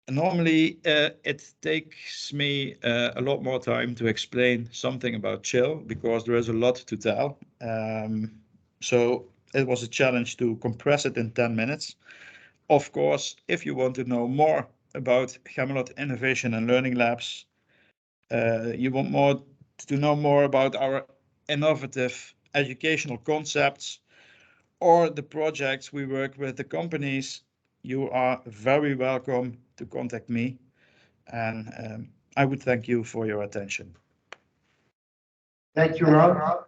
Normally, it takes me a lot more time to explain something about Chill because there is a lot to tell. So it was a challenge to compress it in 10 minutes. Of course, if you want to know more about Gemmelot Innovation and Learning Labs, you want to know more about our innovative educational concepts or the projects we work with the companies, you are very welcome to contact me. And I would thank you for your attention. Thank you, Rob.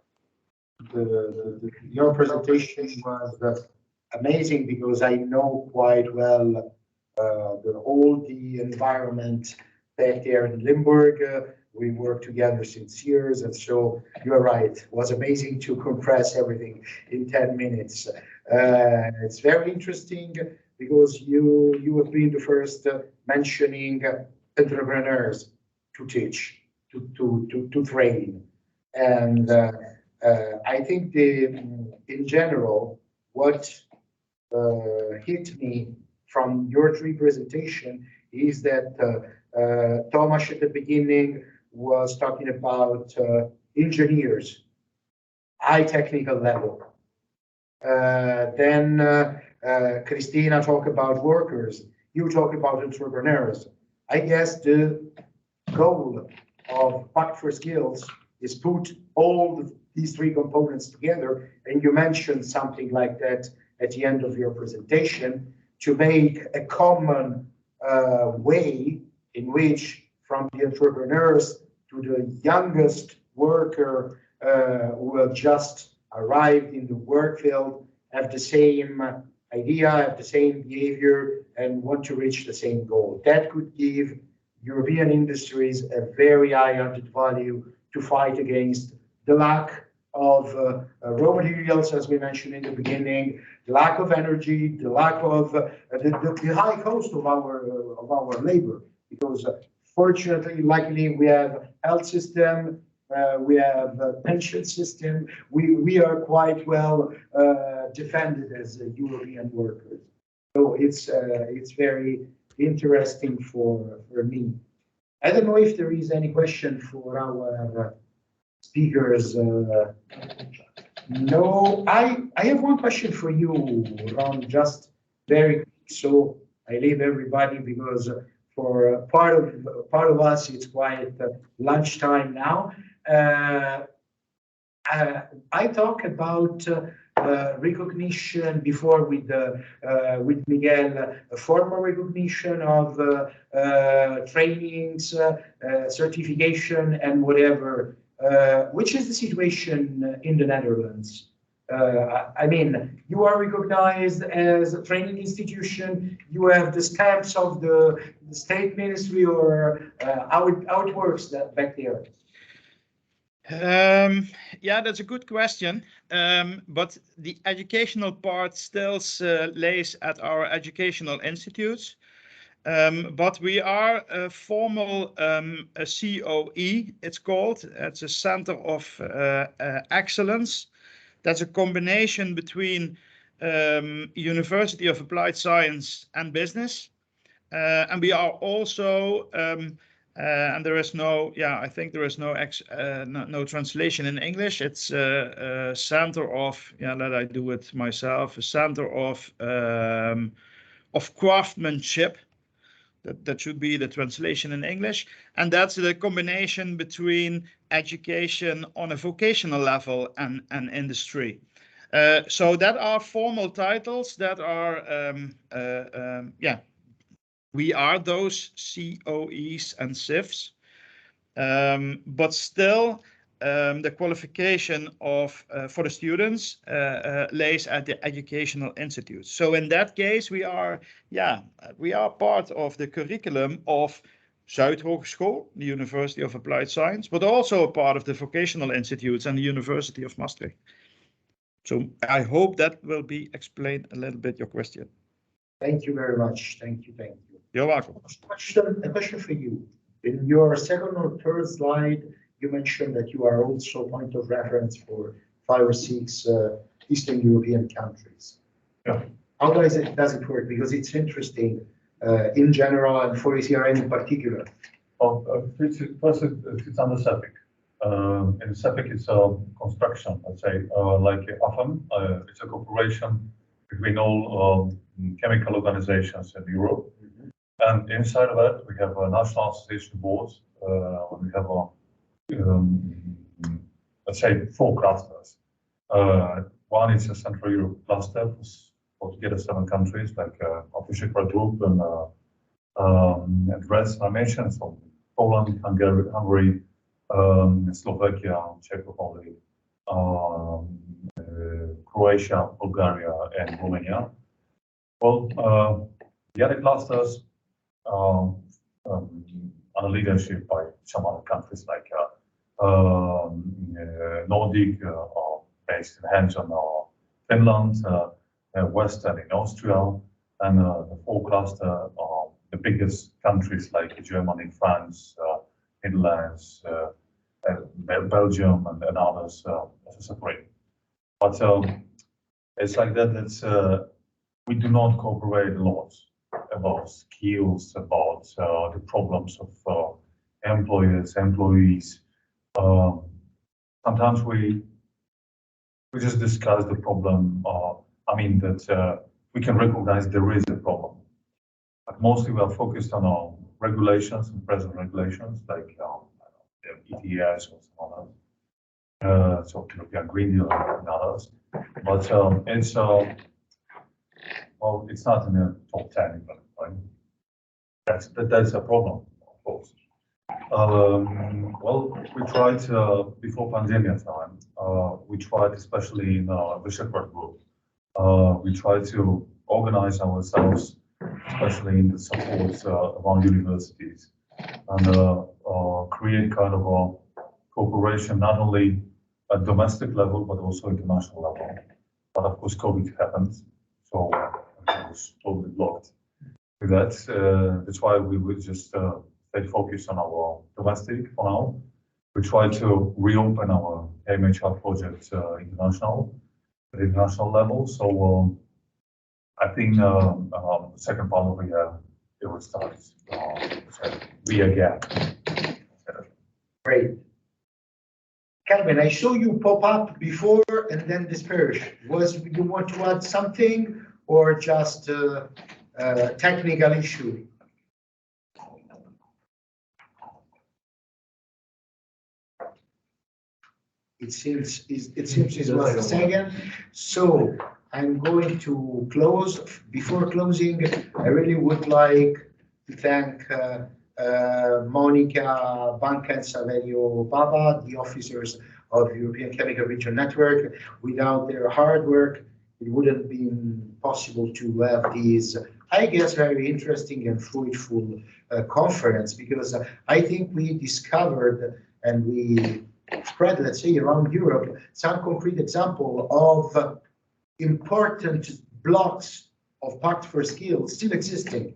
Your presentation was amazing because I know quite well the environment back there in Limburg. We work together since years, and so you're right. It was amazing to compress everything in 10 minutes. It's very interesting because you have been the first mentioning entrepreneurs to teach, to train, and I think in general what hit me from your 3 presentation is that Thomas at the beginning was talking about engineers, high technical level. Then Christina talk about workers. You talk about entrepreneurs. I guess the goal of Pact for Skills is put all these three components together, and you mentioned something like that at the end of your presentation, to make a common way in which from the entrepreneurs to the youngest worker who have just arrived in the work field have the same idea, have the same behavior, and want to reach the same goal. That could give European industries a very high added value to fight against the lack of raw materials, as we mentioned in the beginning, the lack of energy, the lack of the high cost of our labor. Because fortunately, luckily, we have health system, we have a pension system. We are quite well defended as European workers. So it's very interesting for me. I don't know if there is any question for our speakers. No, I have one question for you, Ron, just very quick, so I leave everybody because for part of us it's quite lunchtime now. I talk about recognition before with Miguel, formal recognition of trainings, certification, and whatever. Which is the situation in the Netherlands? I mean, you are recognized as a training institution. You have the stamps of the state ministry, or how it works back there. Yeah, that's a good question. But the educational part still lays at our educational institutes. But we are a formal a COE, it's called. It's a Center of Excellence. That's a combination between University of Applied Science and Business. And we are also, and there is no, I think there is no translation in English. It's a Center of, let I do it myself, a Center of Craftsmanship. That should be the translation in English. And that's the combination between education on a vocational level and industry. So that are formal titles that are, we are those COEs and CIFs. But still, the qualification of for the students lays at the educational institutes. So in that case, we are part of the curriculum of Zuidhogeschool, the University of Applied Science, but also a part of the vocational institutes and the University of Maastricht. So I hope that will be explained a little bit your question. Thank you very much. Thank you. You're welcome. A question for you. In your second or third slide, you mentioned that you are also point of reference for 5 or 6 Eastern European countries. Yeah. How does it work? Because it's interesting in general and for ECRN in particular. First, it's under CEPIC. In CEPIC, it's a construction, let's say, like AFAM. It's a cooperation between all chemical organizations in Europe. And inside of that, we have a national association board. We have let's say 4 clusters. One is a Central Europe cluster for together 7 countries like Visegrad Group and the rest I mentioned, so Poland, Hungary, Slovakia, Czech Republic, Croatia, Bulgaria, and Romania. Well, the other clusters under leadership by some other countries like Nordic, based in hands-on Finland, Western in Austria, and the 4 cluster the biggest countries like Germany, France, Netherlands, Belgium, and others as a separate. But it's like that. It's we do not cooperate a lot about skills, about the problems of employers, employees. Sometimes we we just discussed the problem. I mean that we can recognize there is a problem, but mostly we are focused on our regulations and present regulations like ETS or some others, so European Green Deal and others. But it's well, it's not in the top 10 even, right? That's a problem, of course. Well, we tried before pandemic time. We tried, especially in the Visegrad group. We tried to organize ourselves, especially in the support around universities, and create kind of a cooperation not only at domestic level but also international level. But of course, COVID happened, so it was totally blocked. With that, that's why we would just stay focused on our domestic for now. We try to reopen our AMHR project at international level. So I think the second part of the year it will start again. Great. Calvin, I saw you pop up before and then disperse. You want to add something or just a technical issue? It seems it was a second. So I'm going to close. Before closing, I really would like to thank Monica, Banca and Saverio Baba, the officers of European Chemical Region Network. Without their hard work, it wouldn't have been possible to have these, I guess, very interesting and fruitful conference, because I think we discovered and we spread, let's say, around Europe, some concrete example of important blocks of Pact for Skills still existing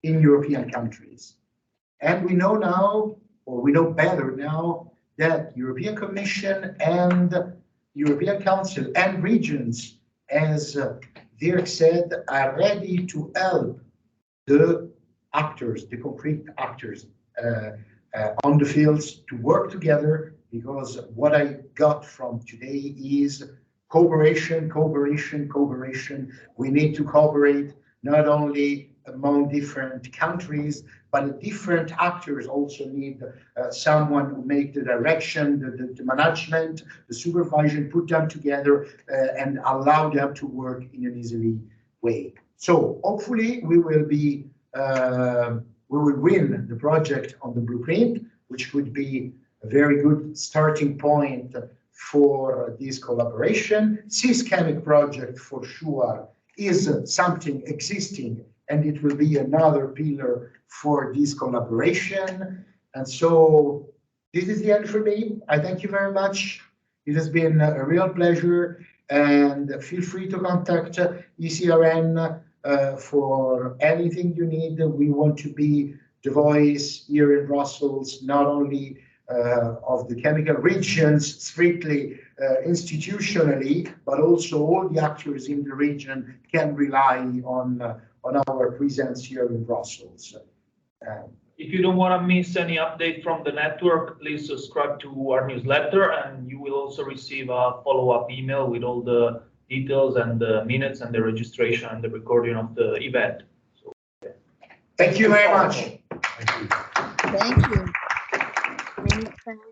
in European countries. And we know now, or we know better now, that European Commission and European Council and regions, as Dirk said, are ready to help the actors, the concrete actors on the fields to work together, because what I got from today is cooperation, cooperation, cooperation. We need to cooperate not only among different countries, but different actors also need someone who make the direction, the management, the supervision, put them together and allow them to work in an easily way. So hopefully we will win the project on the blueprint, which would be a very good starting point for this collaboration. Syschemic project for sure is something existing, and it will be another pillar for this collaboration. And so this is the end for me. I thank you very much. It has been a real pleasure, and feel free to contact ECRN for anything you need. We want to be the voice here in Brussels, not only of the chemical regions strictly institutionally, but also all the actors in the region can rely on our presence here in Brussels. If you don't want to miss any update from the network, please subscribe to our newsletter, and you will also receive a follow-up email with all the details and the minutes and the registration and the recording of the event. So, yeah. Thank you very much. Thank you. Many thanks.